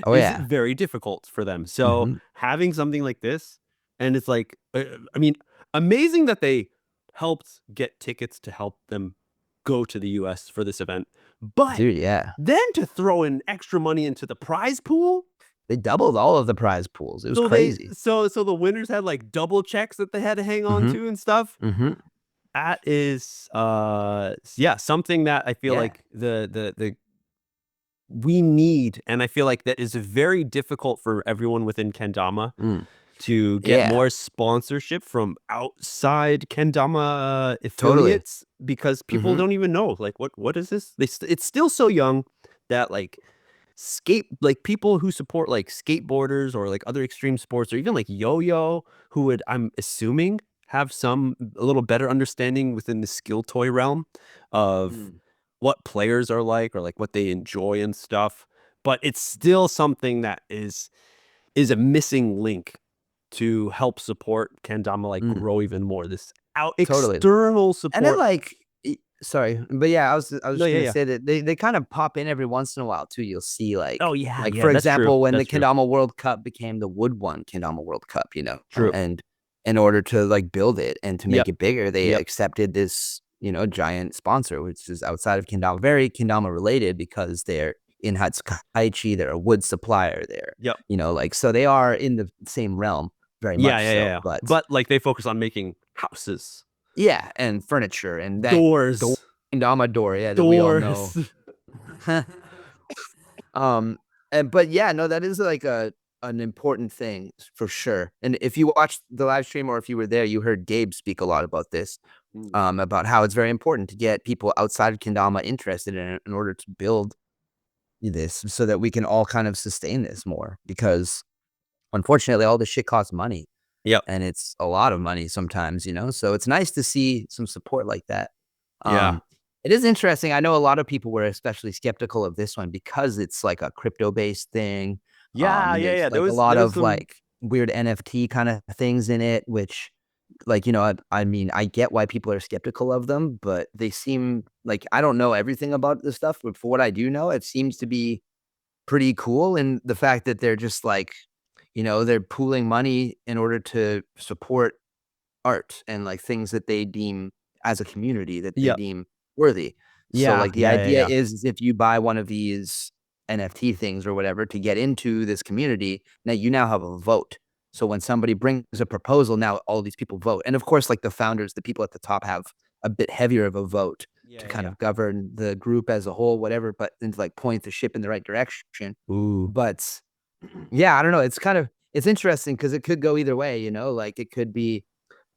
S2: Is very difficult for them. So having something like this, and it's like, I mean, amazing that they helped get tickets to help them go to the US for this event. But
S1: dude, yeah.
S2: Then to throw in extra money into the prize pool.
S1: They doubled all of the prize pools. It was crazy.
S2: So the winners had like double checks that they had to hang on to and stuff. That is something that I feel like the we need, and I feel like that is very difficult for everyone within kendama to get more sponsorship from outside kendama affiliates because people don't even know like what is this? It's still so young that like people who support like skateboarders or like other extreme sports or even like yo-yo, who would, I'm assuming, have a little better understanding within the skill toy realm of what players are like or like what they enjoy and stuff. But it's still something that is a missing link to help support kendama like grow even more. This external support.
S1: And then like, sorry, but yeah, I was gonna say that they kind of pop in every once in a while too. You'll see like, for example, when the Kendama World Cup became the Wood One Kendama World Cup, you know, and in order to like build it and to make it bigger, they accepted this, you know, giant sponsor, which is outside of kendama, very kendama related because they're in Hatsukaichi, they're a wood supplier there. You know, like, so they are in the same realm very much.
S2: But like they focus on making houses.
S1: Yeah, and furniture and that
S2: doors.
S1: Kendama door, that we all know. But yeah, no, that is like an important thing for sure. And if you watched the live stream or if you were there, you heard Gabe speak a lot about this, about how it's very important to get people outside of kendama interested in it in order to build this so that we can all kind of sustain this more, because unfortunately all this shit costs money. And it's a lot of money sometimes, you know, so it's nice to see some support like that. It is interesting. I know a lot of people were especially skeptical of this one because it's like a crypto based thing. Like there was a lot of like weird NFT kind of things in it, which, like, you know, I mean, I get why people are skeptical of them, but they seem like, I don't know everything about this stuff, but for what I do know, it seems to be pretty cool. And the fact that they're just like, you know, they're pooling money in order to support art and like things that they deem as a community that they deem worthy. So like the idea is if you buy one of these NFT things or whatever to get into this community. Now you now have a vote. So when somebody brings a proposal, now all these people vote. And of course, like the founders, the people at the top have a bit heavier of a vote to kind of govern the group as a whole, whatever, but then to like point the ship in the right direction.
S2: Ooh.
S1: But yeah, I don't know. It's interesting because it could go either way, you know, like it could be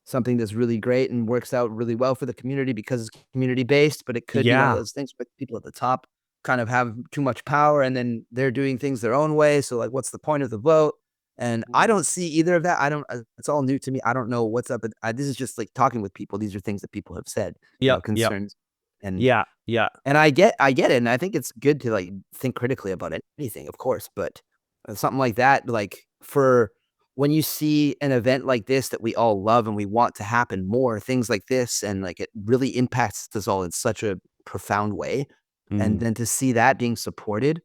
S1: something that's really great and works out really well for the community because it's community based, but it could be one of those things where people at the top kind of have too much power and then they're doing things their own way. So like, what's the point of the vote? And I don't see either of that. It's all new to me. I don't know what's up. This is just like talking with people. These are things that people have said, you know, concerns. And and I get it. And I think it's good to like think critically about anything, of course, but something like that, like for when you see an event like this that we all love and we want to happen more, things like this, and like it really impacts us all in such a profound way. And then to see that being supported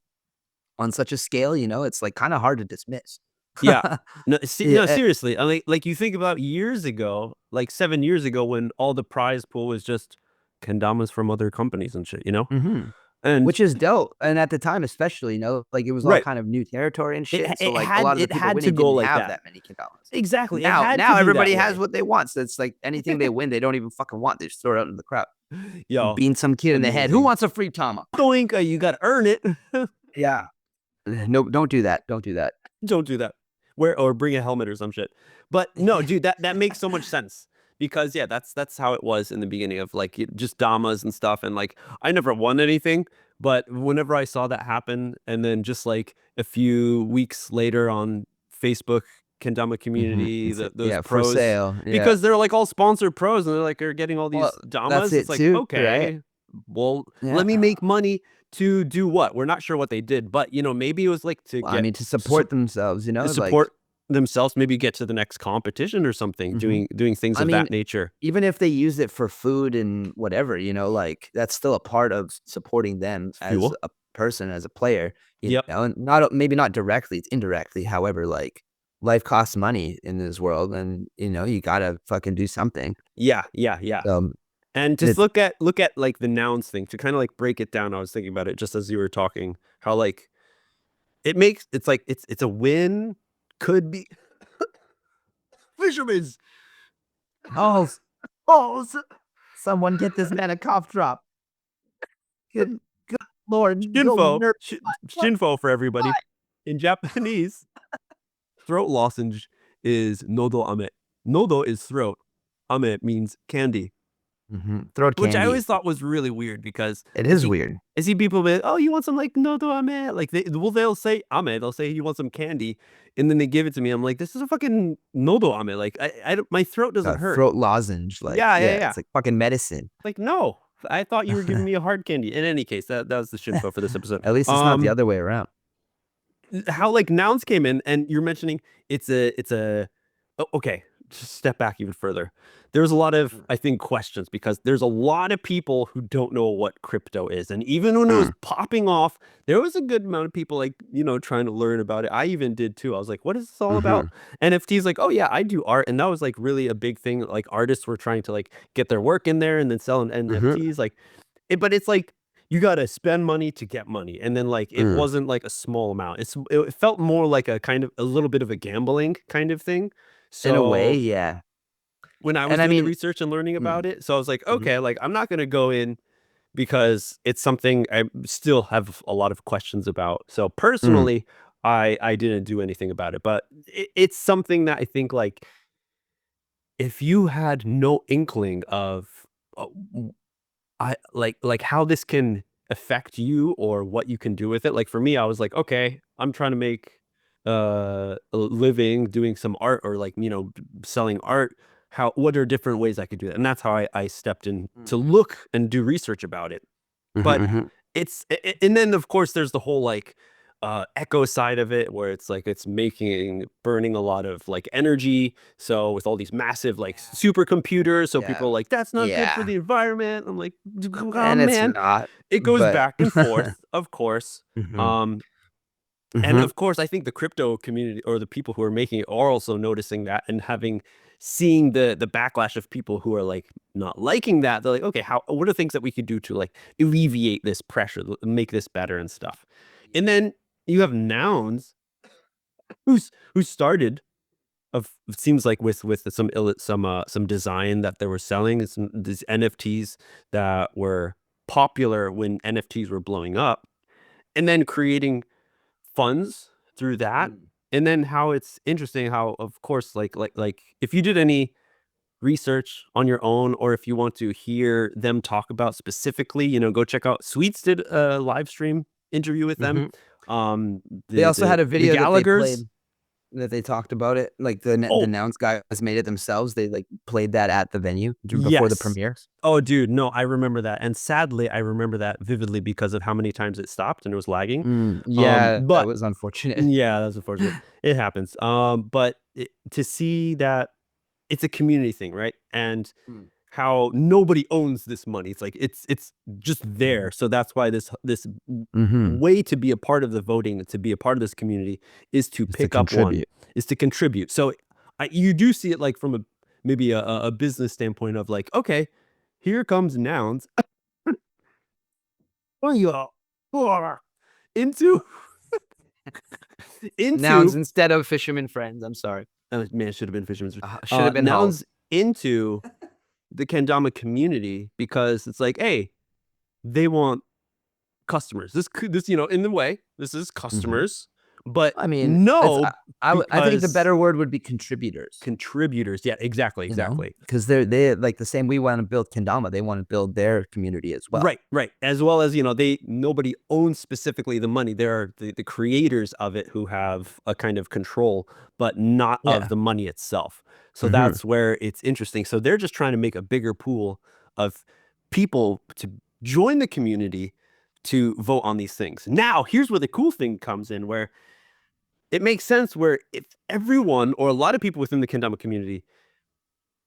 S1: on such a scale, you know, it's like kind of hard to dismiss.
S2: No, seriously. I mean, like you think about years ago, like 7 years ago, when all the prize pool was just kendamas from other companies and shit, you know? And
S1: which is dope. And at the time, especially, you know, like it was all kind of new territory and shit. So like a lot of the people winning didn't have that many kendamas.
S2: Exactly.
S1: Now everybody has what they want. So it's like anything they win, they don't even fucking want. They just throw it out in the crowd.
S2: Yo,
S1: being some kid in the head. Who wants a free Dama?
S2: Doinka, you got to earn it.
S1: Yeah. No, don't do that. Don't do that.
S2: Don't do that. Or bring a helmet or some shit. But no, dude, that makes so much sense. Because yeah, that's how it was in the beginning of like just Damas and stuff. And like I never won anything, but whenever I saw that happen, and then just like a few weeks later on Facebook kendama community, those pros
S1: for sale,
S2: because they're like all sponsored pros, and they're like they're getting all these Damas. It's like okay, well, let me make money to do what? We're not sure what they did, but you know, maybe it was like to get
S1: to support themselves, you know,
S2: to support themselves, maybe get to the next competition or something, doing things of that nature.
S1: Even if they use it for food and whatever, you know, like that's still a part of supporting them as a person, as a player. You know, and maybe not directly, it's indirectly. However, like life costs money in this world, and you know, you gotta fucking do something.
S2: And just look at like the nouns thing to kind of like break it down. I was thinking about it just as you were talking, how like it's like it's a win. Could be fisherman's.
S1: Oh, someone get this man a cough drop. Good Lord.
S2: Shinfo for everybody. In Japanese, throat lozenge is nodo ame. Nodo is throat. Ame means candy.
S1: Throat candy.
S2: Which I always thought was really weird because
S1: it is weird.
S2: I see people be like, oh, you want some like nodo ame? Like they'll say ame, they'll say you want some candy, and then they give it to me. I'm like, this is a fucking nodo ame. Like I my throat doesn't hurt.
S1: Throat lozenge. Like it's like fucking medicine.
S2: Like no, I thought you were giving me a hard candy. In any case, that was the shinfo for this episode.
S1: At least it's not the other way around.
S2: How like nouns came in, and you're mentioning it's a okay. Just step back even further. There's a lot of, I think, questions because there's a lot of people who don't know what crypto is. And even when it was popping off, there was a good amount of people like, you know, trying to learn about it. I even did too. I was like, what is this all about? NFTs, like, oh yeah, I do art. And that was like really a big thing. Like artists were trying to like get their work in there and then selling NFTs. Like, but it's like, you got to spend money to get money. And then like, it wasn't like a small amount. It felt more like a kind of a little bit of a gambling kind of thing. So,
S1: in a way, yeah.
S2: When I was doing the research and learning about it, so I was like, okay, like I'm not going to go in because it's something I still have a lot of questions about. So personally, I didn't do anything about it, but it's something that I think like if you had no inkling of like how this can affect you or what you can do with it. Like for me, I was like, okay, I'm trying to make a living doing some art or like, you know, selling art. What are different ways I could do that? And that's how I stepped in to look and do research about it. But and then of course there's the whole like echo side of it where it's like it's burning a lot of like energy. So with all these massive like supercomputers, so people are like, that's not good for the environment. I'm like, oh,
S1: and
S2: man.
S1: It's not,
S2: it goes back and forth, of course. And of course, I think the crypto community or the people who are making it are also noticing that and seeing the backlash of people who are like not liking that. They're like, okay, what are things that we could do to like alleviate this pressure, make this better and stuff. And then you have Nouns, who started it seems like with some design that they were selling, these NFTs that were popular when NFTs were blowing up, and then creating funds through that. And then how it's interesting how, of course, like if you did any research on your own, or if you want to hear them talk about specifically, go check out Sweets did a live stream interview with them.
S1: They also had a video that they played
S2: Gallaghers,
S1: that they talked about it. Like the Nouns guys made it themselves. They like played that at the venue before the premiere.
S2: Oh, dude, no, I remember that, and sadly, I remember that vividly because of how many times it stopped and it was lagging.
S1: Yeah,
S2: but
S1: that was unfortunate.
S2: Yeah, that's unfortunate. It happens. But to see that it's a community thing, right? And how nobody owns this money. It's like it's just there. So that's why this way to be a part of the voting, to be a part of this community, is to pick up one, is to contribute. So you do see it like from maybe a business standpoint of like, okay, here comes Nouns. into
S1: Nouns instead of Fisherman Friends. I'm sorry.
S2: Man, it should have been Fisherman's Friends.
S1: Should have been
S2: Nouns into the kendama community, because it's like, hey, they want customers. This in the way, this is customers. But
S1: I mean,
S2: no,
S1: I think the better word would be contributors.
S2: Contributors, yeah, exactly.
S1: Because they're like the same. We want to build kendama, they want to build their community as well.
S2: Right. As well as nobody owns specifically the money. There are the creators of it who have a kind of control, but not of the money itself. So that's where it's interesting. So they're just trying to make a bigger pool of people to join the community to vote on these things. Now, here's where the cool thing comes in, where it makes sense, where if everyone or a lot of people within the kendama community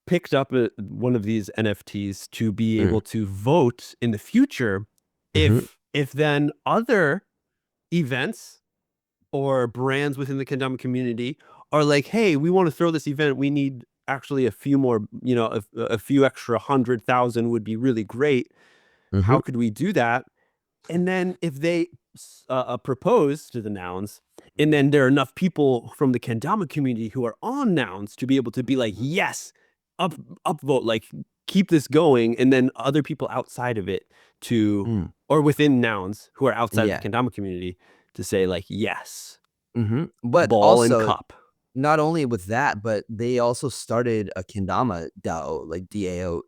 S2: picked up one of these NFTs to be able to vote in the future, if then other events or brands within the kendama community are like, hey, we want to throw this event, we need actually a few more, a few extra 100,000 would be really great. How could we do that? And then if they propose to the Nouns, and then there are enough people from the kendama community who are on Nouns to be able to be like, yes, upvote, like keep this going, and then other people outside of it or within Nouns who are outside of the kendama community to say like, yes,
S1: but
S2: ball
S1: also,
S2: and cup.
S1: Not only with that, but they also started a kendama DAO, like DAO,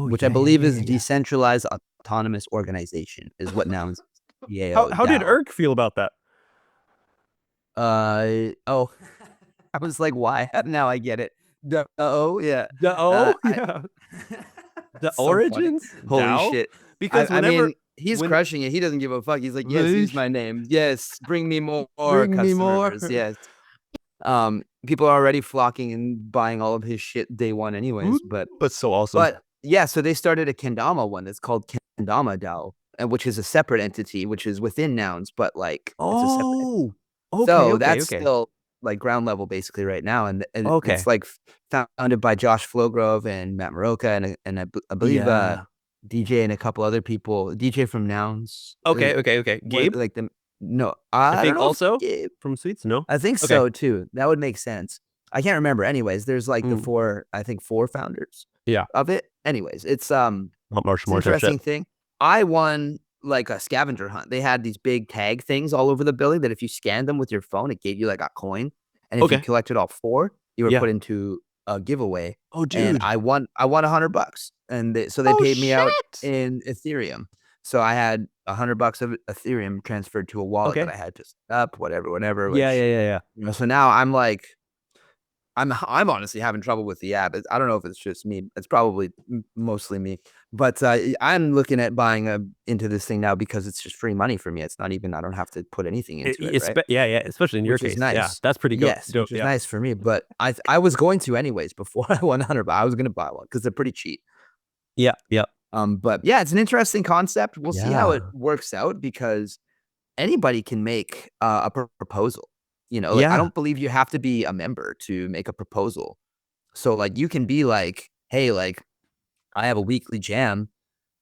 S1: which I believe is decentralized autonomous organization, is what Nouns DAO.
S2: How did Erk feel about that?
S1: I was like, why? Now I get it. The
S2: origins.
S1: Holy
S2: DAO?
S1: shit!
S2: Because
S1: I mean, he's crushing it. He doesn't give a fuck. He's like, yes, use my name. Yes, bring me more customers. Yes. People are already flocking and buying all of his shit day one anyways, but
S2: so awesome.
S1: But yeah, so they started a kendama one that's called Kendama DAO, which is a separate entity, which is within Nouns, but like it's a separate entity. So that's still like ground level basically right now, and it's like founded by Josh Flowgrove and Matt Maroka and I believe DJ and a couple other people. DJ from Nouns.
S2: Okay. Gabe,
S1: like them. No,
S2: I think
S1: don't know
S2: also from Sweets. No,
S1: I think so too. That would make sense. I can't remember. Anyways, there's like the four founders. Of it. Anyways, it's an interesting thing. I won like a scavenger hunt. They had these big tag things all over the building that if you scanned them with your phone, it gave you like a coin. And if you collected all 4, you were put into a giveaway.
S2: Oh, dude!
S1: And I won $100, and so they paid me out in Ethereum. So I had $100 of Ethereum transferred to a wallet that I had to set up, whatever.
S2: Yeah.
S1: So now I'm like, I'm honestly having trouble with the app. I don't know if it's just me. It's probably mostly me. But I'm looking at buying into this thing now because it's just free money for me. It's not even, I don't have to put anything into it, right?
S2: Yeah, especially in your case. Nice. Yeah, that's pretty good.
S1: Yes, which is nice for me. But I was going to anyways before I won 100. But I was going to buy one because they're pretty cheap.
S2: Yeah.
S1: But yeah, it's an interesting concept. We'll see how it works out, because anybody can make a proposal. Like, I don't believe you have to be a member to make a proposal. So like you can be like, hey, like I have a weekly jam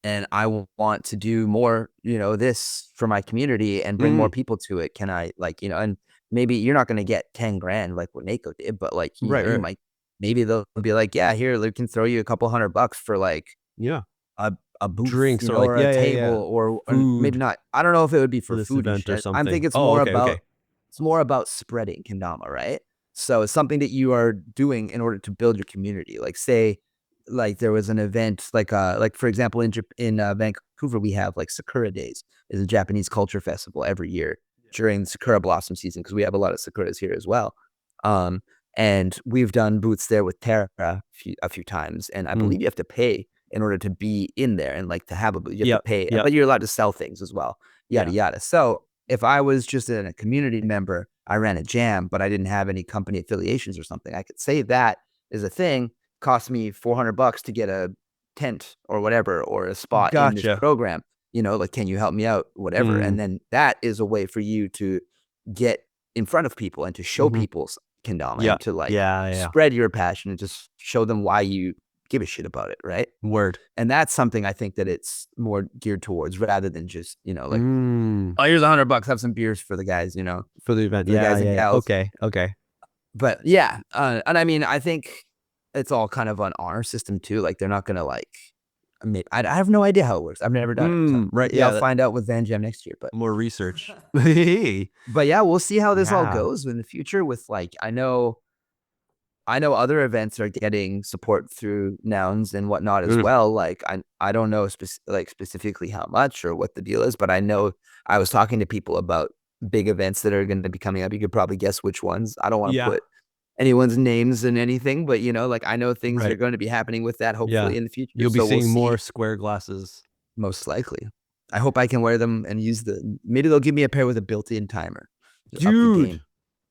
S1: and I want to do more, this for my community and bring more people to it. Can I, like, and maybe you're not going to get 10 grand like what NAKO did, but like, you might, maybe they'll be like, yeah, here, we can throw you a couple $100 for like, a booth,
S2: drinks or
S1: or
S2: like
S1: a table or maybe not. I don't know if it would be for
S2: this
S1: food and
S2: event or
S1: shit. I
S2: something.
S1: think it's more about it's more about spreading kendama, right? So it's something that you are doing in order to build your community. Like, say, like there was an event, like for example, in Vancouver, we have like Sakura Days. Is a Japanese culture festival every year during Sakura blossom season, because we have a lot of sakuras here as well. And we've done booths there with Terra a few times, and I believe you have to pay in order to be in there, and like to have a booth, you have to pay, but you're allowed to sell things as well, yada yada. So if I was just a community member, I ran a jam, but I didn't have any company affiliations or something, I could say that is a thing. Cost me $400 to get a tent or whatever, or a spot in this program. Like, can you help me out? Whatever. And then that is a way for you to get in front of people and to show people's kendama, and to like spread your passion and just show them why you give a shit about it, right?
S2: Word.
S1: And that's something I think that it's more geared towards, rather than just, like, oh, here's $100, have some beers for the guys,
S2: for the event.
S1: For the guys and gals.
S2: Okay.
S1: But yeah, and I mean, I think it's all kind of an honor system too. Like, they're not gonna like, I have no idea how it works. I've never done it. So
S2: right.
S1: Yeah, I'll find out with Van Jam next year. But
S2: more research.
S1: But yeah, we'll see how this all goes in the future. With like, I know other events are getting support through Nouns and whatnot as well. Like, I don't know specifically how much or what the deal is, but I know I was talking to people about big events that are going to be coming up. You could probably guess which ones. I don't want to put anyone's names in anything, but like, I know things are going to be happening with that, hopefully in the future.
S2: You'll be seeing more square glasses.
S1: Most likely. I hope I can wear them and use maybe they'll give me a pair with a built-in timer.
S2: Dude.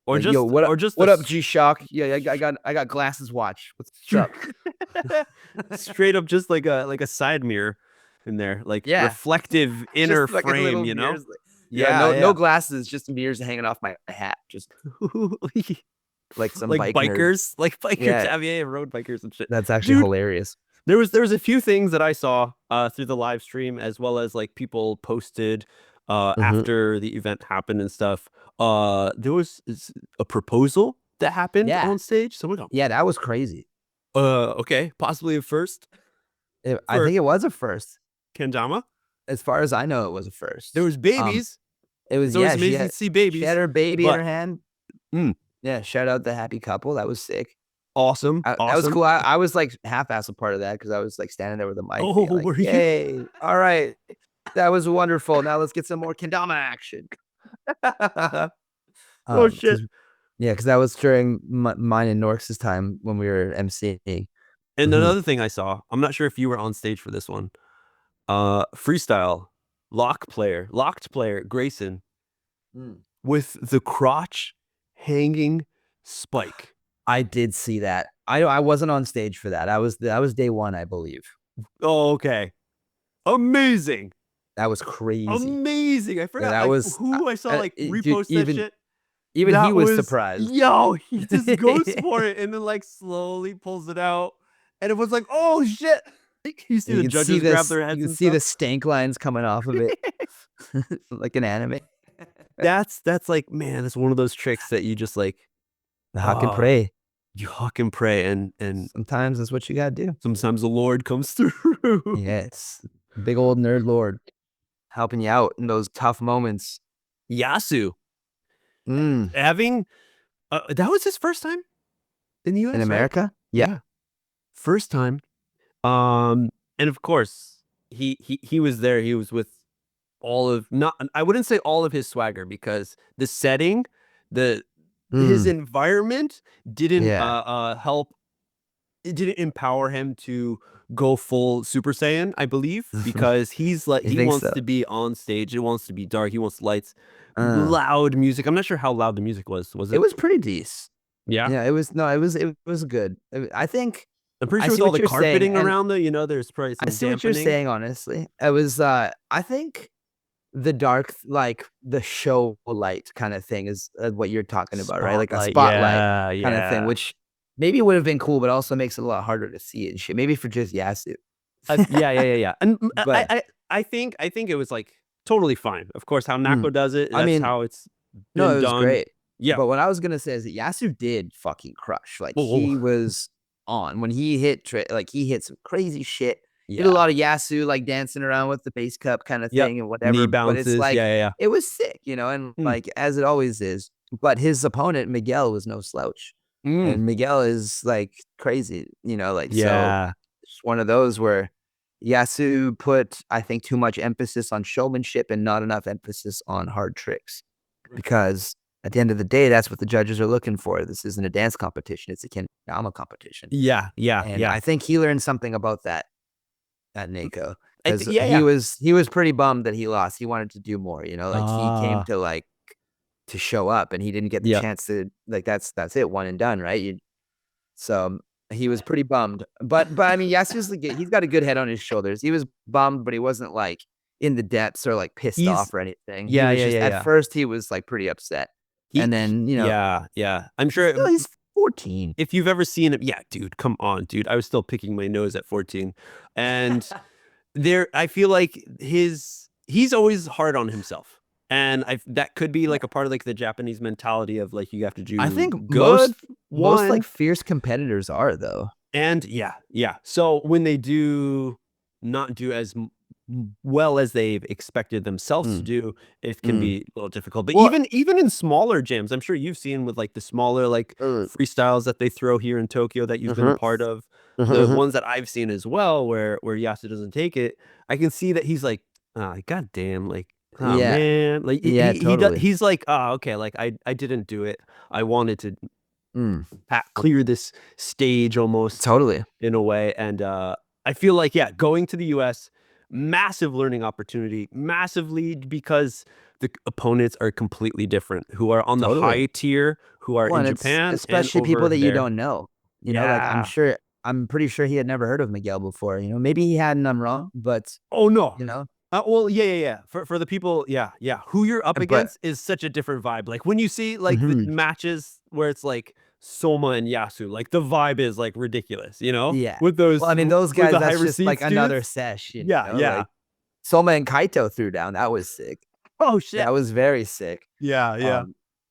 S2: Or
S1: like,
S2: just
S1: what up, G-Shock? Yeah, I got glasses watch. What's up?
S2: Straight up, just like a side mirror in there, like reflective inner
S1: like
S2: frame,
S1: no glasses, just mirrors hanging off my hat, just like some
S2: bikers, like bikers, road bikers and shit.
S1: That's actually hilarious.
S2: There was a few things that I saw through the live stream, as well as like people posted after the event happened and stuff. There was a proposal that happened on stage. Someone go,
S1: yeah, that was crazy.
S2: Okay, possibly a first.
S1: I think it was a first.
S2: Kendama,
S1: as far as I know, it was a first.
S2: There was babies.
S1: It was
S2: amazing to see babies.
S1: She had her baby in her hand. Yeah, shout out the happy couple. That was sick.
S2: Awesome.
S1: That was cool. I was like half-ass a part of that, because I was like standing there with a mic.
S2: Oh,
S1: like,
S2: were you?
S1: Yay. All right. That was wonderful. Now let's get some more kendama action.
S2: Oh shit.
S1: Yeah, because that was during mine and Norx's time when we were emceeing.
S2: And another thing I saw, I'm not sure if you were on stage for this one. Freestyle, locked player, Grayson, with the crotch hanging spike.
S1: I did see that. I wasn't on stage for that. I was day one, I believe.
S2: Oh, okay. Amazing.
S1: That was crazy.
S2: Amazing. I forgot
S1: that was
S2: who I saw repost that shit.
S1: Even he was surprised.
S2: Yo, he just goes for it and then like slowly pulls it out. And it was like, oh shit. You see the judges grab their heads.
S1: You can see the stank lines coming off of it. Like an anime.
S2: That's like, man, that's one of those tricks that you just like
S1: huck and pray.
S2: You huck and pray, and
S1: sometimes that's what you gotta do.
S2: Sometimes the Lord comes through.
S1: Yes. Big old nerd Lord helping you out in those tough moments.
S2: Yasu. Having that was his first time in the US,
S1: in America, right? Yeah.
S2: First time. And of course he was there. He was with all of, I wouldn't say all of his swagger, because the setting, his environment didn't help. It didn't empower him to go full Super Saiyan, I believe, because he's like, he wants to be on stage. It wants to be dark. He wants lights, loud music. I'm not sure how loud the music was. Was it?
S1: It was pretty decent.
S2: Yeah.
S1: Yeah. It was good. I think.
S2: I'm pretty sure with all the carpeting around the, there's probably some
S1: I see what you're saying, honestly. It was, I think the dark, like the show light kind of thing is what you're talking about, right? Like a spotlight kind of thing, which maybe would have been cool, but also makes it a lot harder to see it and shit. Maybe for just Yasu.
S2: Yeah. And
S1: But
S2: I think it was like totally fine. Of course, how
S1: mm,
S2: NAKO does it,
S1: I
S2: that's
S1: mean,
S2: how it's
S1: no,
S2: been
S1: it was
S2: done.
S1: great.
S2: Yeah.
S1: But what I was gonna say is that Yasu did fucking crush. Like
S2: Oh,
S1: he was on when he hit like he hit some crazy shit. He did a
S2: yeah.
S1: lot of Yasu like dancing around with the bass cup kind of
S2: Yep.
S1: thing and
S2: Knee
S1: whatever. But it's
S2: bounces.
S1: like
S2: Yeah.
S1: it was sick, and
S2: Mm.
S1: like as it always is. But his opponent, Miguel, was no slouch.
S2: Mm.
S1: And Miguel is like crazy, like so
S2: Yeah.
S1: it's one of those where Yasu put, I think, too much emphasis on showmanship and not enough emphasis on hard tricks. Because at the end of the day, that's what the judges are looking for. This isn't a dance competition, it's a kendama competition. And
S2: Yeah.
S1: I think he learned something about that at NAKO because he
S2: Yeah.
S1: was he was pretty bummed that he lost. He wanted to do more, like he came
S2: Ah.
S1: to like to show up and he didn't get the
S2: Yep.
S1: chance to like that's it, one and done, right? So he was pretty bummed. But I mean, Yasu's he's got a good head on his shoulders. He was bummed, but he wasn't like in the depths or like pissed
S2: He's
S1: off or anything. He
S2: yeah,
S1: was just at
S2: yeah.
S1: first he was like pretty upset. And then,
S2: Yeah. I'm
S1: he's
S2: sure
S1: still he's 14.
S2: if you've ever seen him, yeah, dude, come on, dude. I was still picking my nose at 14. And I feel like he's always hard on himself. And that could be like a part of like the Japanese mentality of like you have to
S1: I
S2: do
S1: think
S2: good
S1: most like
S2: one.
S1: fierce competitors are though.
S2: And yeah. So when they do not do as well as they've expected themselves to do, it can be a little difficult. But
S1: Well,
S2: even in smaller gyms, I'm sure you've seen with like the smaller like freestyles that they throw here in Tokyo that you've been a part of, the ones that I've seen as well, where Yasu doesn't take it, I can see that he's like, oh, god damn, like, oh
S1: yeah.
S2: man, like
S1: Yeah, totally.
S2: he's like, oh, okay, like I didn't do it. I wanted to
S1: Mm,
S2: clear this stage almost
S1: totally.
S2: in a way. And I feel like, yeah, going to the US, massive learning opportunity, massively, because the opponents are completely different, who are on the
S1: Totally.
S2: high tier, who are
S1: Well,
S2: in
S1: and it's
S2: Japan and
S1: especially people
S2: over
S1: that you
S2: there.
S1: don't know. Like
S2: Yeah.
S1: I'm pretty sure he had never heard of Miguel before. Maybe he hadn't, I'm wrong, but
S2: Oh no.
S1: you know,
S2: Well, yeah. For the people, yeah. Who you're up
S1: but
S2: against is such a different vibe. Like when you see like the
S1: mhm,
S2: matches where it's like Soma and Yasu, like the vibe is like ridiculous,
S1: yeah.
S2: with
S1: Well, I mean, those
S2: with
S1: guys,
S2: the high
S1: that's just like
S2: receipts
S1: another
S2: dudes.
S1: sesh,
S2: Yeah.
S1: like Soma and Kaito threw down. That was sick.
S2: Oh shit.
S1: That was very sick.
S2: Yeah.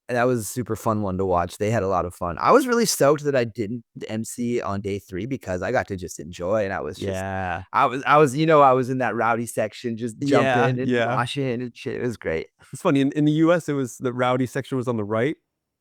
S1: And that was a super fun one to watch. They had a lot of fun. I was really stoked that I didn't MC on day 3 because I got to just enjoy, and I was just,
S2: Yeah.
S1: I was in that rowdy section, just jumping and
S2: Yeah.
S1: moshing and shit. It was great.
S2: It's funny in the US, it was the rowdy section was on the right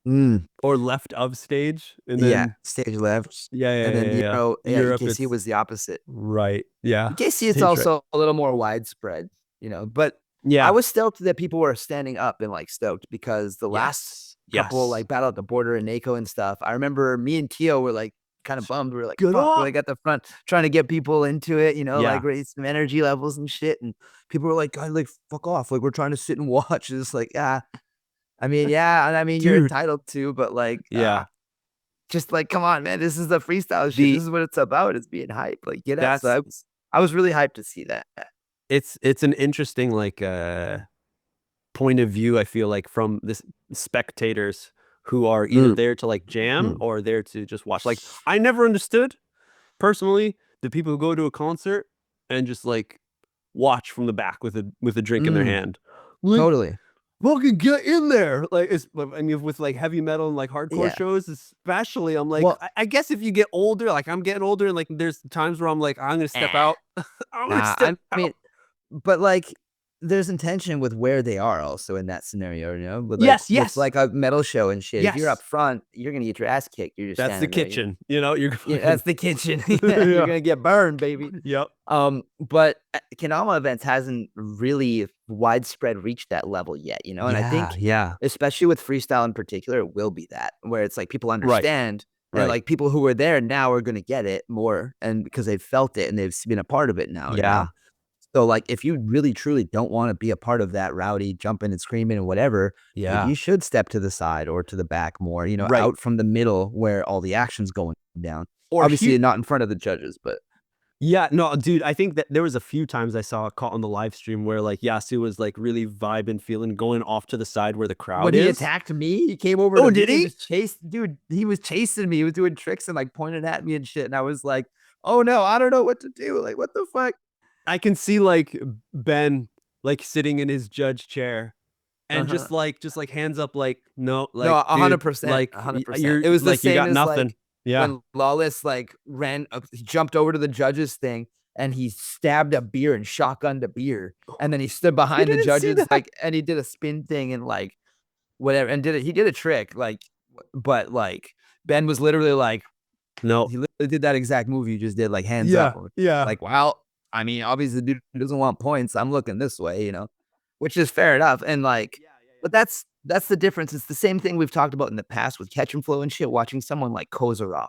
S2: or left of stage, and
S1: Yeah,
S2: then
S1: stage left. And then,
S2: yeah. Europe,
S1: EKC
S2: it's
S1: was the opposite.
S2: right. Yeah.
S1: EKC, it's
S2: Stage right.
S1: also a little more widespread, but I
S2: Yeah.
S1: was stoked that people were standing up and like stoked because the last couple like battle at the border and NAKO and stuff. I remember me and Tio were like kind of bummed. We were like,
S2: Good
S1: fuck, we're
S2: up.
S1: like at the front trying to get people into it, like
S2: Yeah.
S1: raise some energy levels and shit. And people were like, God, like fuck off. Like we're trying to sit and watch. It's like, I mean, and I mean you're
S2: Dude.
S1: entitled to, but like,
S2: Yeah.
S1: just like, come on, man. This is the freestyle shit.
S2: The
S1: This is what it's about. It's being hype. Like, get up.
S2: that's
S1: So I was really hyped to see that.
S2: it's an interesting like point of view, I feel like, from this spectators who are either there to like jam or there to just watch. Like I never understood personally the people who go to a concert and just like watch from the back with a drink in their hand. Like,
S1: Totally.
S2: fucking get in there. Like I mean, with like heavy metal and like hardcore shows, especially, I'm like,
S1: Well,
S2: I guess if you get older, like I'm getting older, and like there's times where I'm like, I'm gonna step out. I'm gonna
S1: nah,
S2: step
S1: I mean,
S2: out.
S1: but like, there's intention with where they are also in that scenario, With like,
S2: Yes.
S1: with like a metal show and shit. If you're up
S2: Yes.
S1: front, you're gonna get your ass kicked. You're just
S2: That's the
S1: standing there,
S2: kitchen.
S1: Yeah,
S2: You're
S1: that's
S2: fucking,
S1: the kitchen. You're
S2: yeah.
S1: gonna get burned, baby.
S2: Yep.
S1: But Kendama events hasn't really widespread reached that level yet, And I think,
S2: Yeah.
S1: especially with freestyle in particular, it will be that where it's like people
S2: Right.
S1: understand, and like people who are there now are gonna get it more, and because they've felt it and they've been a part of it now.
S2: Yeah.
S1: So, like, if you really truly don't wanna be a part of that rowdy jumping and screaming and whatever, maybe
S2: Yeah.
S1: you should step to the side or to the back more,
S2: Right.
S1: out from the middle where all the action's going down.
S2: Or
S1: Obviously, not in front of the judges, but
S2: yeah, no, dude, I think that there was a few times I saw caught on the live stream where like Yasu was like really vibing, feeling, going off to the side where the crowd
S1: when
S2: is.
S1: he attacked me, he came over
S2: Oh,
S1: to
S2: did
S1: me and
S2: he?
S1: just chased dude, he was chasing me, he was doing tricks and, like, pointing at me and shit, and I was like, oh no, I don't know what to do. Like, what the fuck?
S2: I can see like Ben like sitting in his judge chair and just like hands up, like, no,
S1: No,
S2: like, dude,
S1: 100%,
S2: like
S1: 100%.
S2: you're
S1: It was the
S2: like, you
S1: same
S2: got
S1: as
S2: nothing.
S1: like
S2: Yeah.
S1: when Lawless like ran up, he jumped over to the judges thing and he stabbed a beer and shotgunned a beer. And then he stood
S2: You
S1: behind the
S2: didn't see
S1: judges,
S2: that?
S1: like, and he did a spin thing and like whatever, and he did a trick, like, but like Ben was literally like,
S2: No.
S1: he literally did that exact move you just did, like hands up.
S2: Yeah. Yeah.
S1: Like, well, I mean, obviously the dude doesn't want points. I'm looking this way, which is fair enough. And like, but that's the difference. It's the same thing we've talked about in the past with catch and flow and shit, watching someone like Kozarov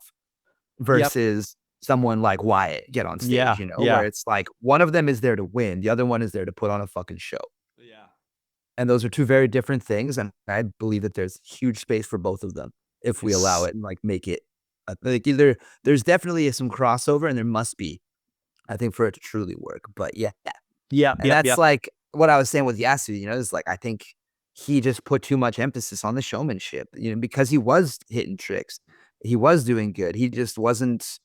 S2: Yep.
S1: versus someone like Wyatt get on
S2: Yeah.
S1: stage,
S2: Yeah.
S1: where it's like one of them is there to win, the other one is there to put on a fucking show.
S2: Yeah.
S1: And those are two very different things. And I believe that there's huge space for both of them if we allow it and like make it like either there's definitely some crossover and there must be, I think, for it to truly work. But yeah.
S2: Yeah.
S1: And that's like what I was saying with Yasu, is like, I think he just put too much emphasis on the showmanship, because he was hitting tricks. He was doing good. He just wasn't,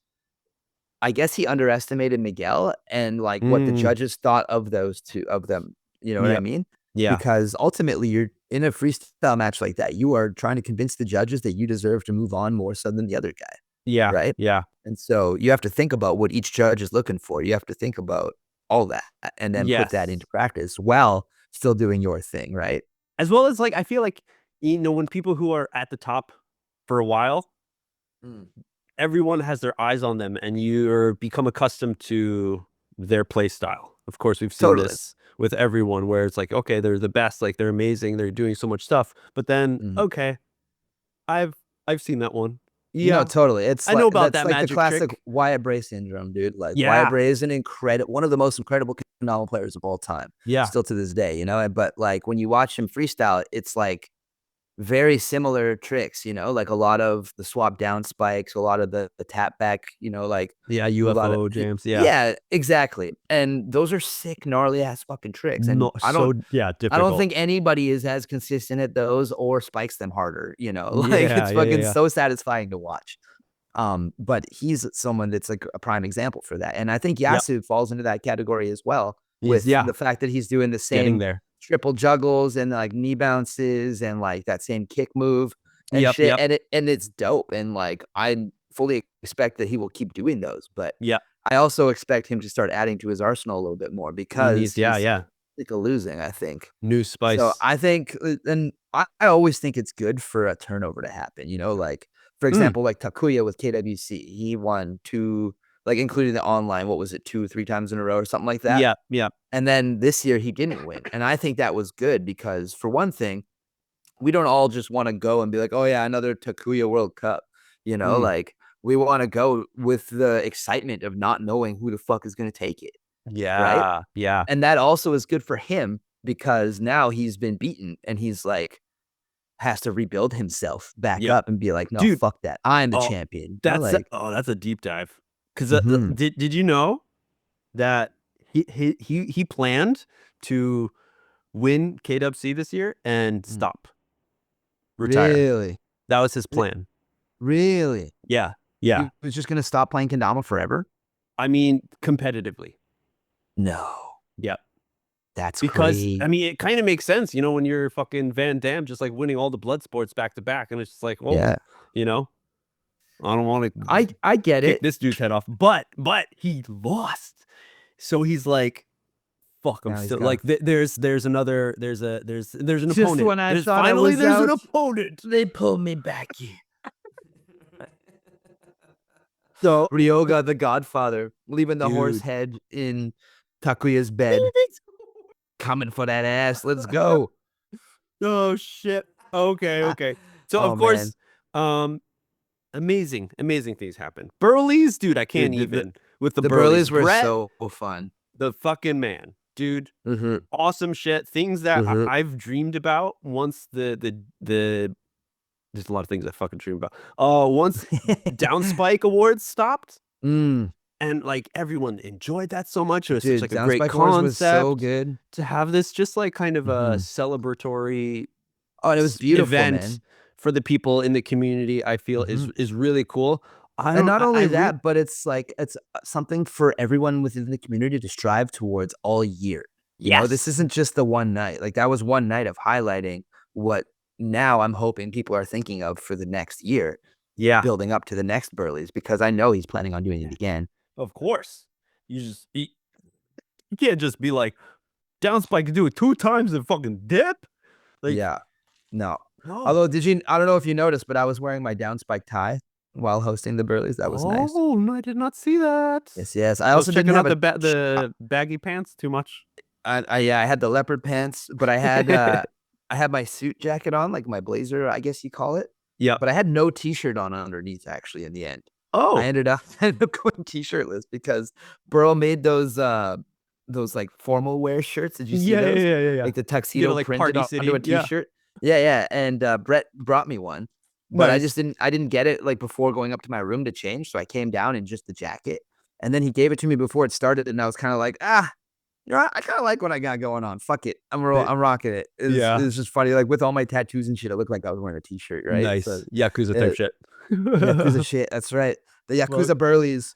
S1: I guess he underestimated Miguel and like what the judges thought of those two of them. You know what I mean?
S2: Yeah.
S1: Because ultimately you're in a freestyle match like that. You are trying to convince the judges that you deserve to move on more so than the other guy.
S2: Yeah.
S1: Right.
S2: Yeah.
S1: And so you have to think about what each judge is looking for. You have to think about all that and then put that into practice while still doing your thing. Right.
S2: As well as like, I feel like, when people who are at the top for a while, everyone has their eyes on them and you're become accustomed to their play style. Of course, we've seen this with everyone where it's like, okay, they're the best, like they're amazing, they're doing so much stuff. But then, okay, I've seen that one. Yeah,
S1: totally. It's
S2: I know about that magic
S1: the classic
S2: trick.
S1: Wyatt Bray syndrome, dude. Like Wyatt
S2: Yeah.
S1: Bray is one of the most incredible kendama players of all time.
S2: Yeah.
S1: Still to this day, But like when you watch him freestyle, it's like very similar tricks, like a lot of the swap down spikes, a lot of the tap back, like
S2: UFO jams.
S1: Yeah, exactly. And those are sick, gnarly ass fucking tricks. And I don't think anybody is as consistent at those or spikes them harder, like it's fucking so satisfying to watch. But he's someone that's like a prime example for that. And I think Yasu falls into that category as well with the fact that he's doing the same triple juggles and like knee bounces and like that same kick move and shit. And it's dope. And like, I fully expect that he will keep doing those, but I also expect him to start adding to his arsenal a little bit more because he's sick of losing, I think.
S2: New spice.
S1: So I think, and I always think it's good for a turnover to happen, like, for example, like Takuya with KWC, he won 2, like including the online, what was it, 2-3 times in a row or something like that?
S2: Yeah.
S1: And then this year he didn't win. And I think that was good because for one thing, we don't all just want to go and be like, oh yeah, another Takuya World Cup, like we want to go with the excitement of not knowing who the fuck is going to take it.
S2: Yeah.
S1: Right.
S2: Yeah.
S1: And that also is good for him because now he's been beaten and he's like, has to rebuild himself back up and be like, no, dude, fuck that. I'm the champion.
S2: That's
S1: like,
S2: that's a deep dive. Because did you know that he planned to win KWC this year and retire?
S1: Really?
S2: That was his plan.
S1: Really?
S2: Yeah.
S1: He was just gonna stop playing kendama forever?
S2: I mean, competitively.
S1: No.
S2: Yep.
S1: That's
S2: because
S1: crazy.
S2: I mean, it kind of makes sense, when you're fucking Van Damme just like winning all the blood sports back to back, and it's just like, well, I don't want to.
S1: I get
S2: kick this dude's head off, but he lost, so he's like, fuck, I'm still like, there's an opponent.
S1: When I thought
S2: finally
S1: there's
S2: an opponent.
S1: They pulled me back in. So Ryoga, the Godfather, leaving the horse head in Takuya's bed. Coming for that ass. Let's go.
S2: Oh shit. Okay. So of course, amazing things happen. Birlies, dude, I can't even with the
S1: Birlies were
S2: Brett,
S1: so fun.
S2: The fucking man, dude. Awesome shit. Things that I've dreamed about once there's a lot of things I fucking dream about. Once Down Spike Awards stopped. And like everyone enjoyed that so much. It was such like a great concept. Was
S1: so good
S2: to have this just like kind of a celebratory
S1: it was beautiful,
S2: event
S1: man.
S2: for the people in the community. I feel is really cool.
S1: And not only that, but it's like it's something for everyone within the community to strive towards all year. You know, this isn't just the one night. Like that was one night of highlighting what now I'm hoping people are thinking of for the next year.
S2: Yeah.
S1: Building up to the next Birlies, because I know he's planning on doing it again.
S2: Of course. You can't just be like, down spike, do it 2 times and fucking dip. Like,
S1: yeah. No. Although, I don't know if you noticed, but I was wearing my down spike tie while hosting the Birlies. That was nice.
S2: Oh, no, I did not see that.
S1: Yes. I also didn't have
S2: the baggy pants too much.
S1: I had the leopard pants, but I had I had my suit jacket on, like my blazer, I guess you call it.
S2: Yeah.
S1: But I had no t-shirt on underneath actually in the end.
S2: Oh.
S1: I ended up going t-shirtless because Burl made those like formal wear shirts. Did you see those?
S2: Yeah.
S1: Like the tuxedo
S2: like
S1: printed onto a t-shirt. Yeah. And Brett brought me one. But I didn't get it like before going up to my room to change. So I came down in just the jacket. And then he gave it to me before it started. And I was kind of like, you know, I kind of like what I got going on. Fuck it. I'm rocking it. It's just funny. Like with all my tattoos and shit, it looked like I was wearing a t-shirt, right?
S2: Nice. So, Yakuza type shit.
S1: Yakuza shit. That's right. The Yakuza Birlies.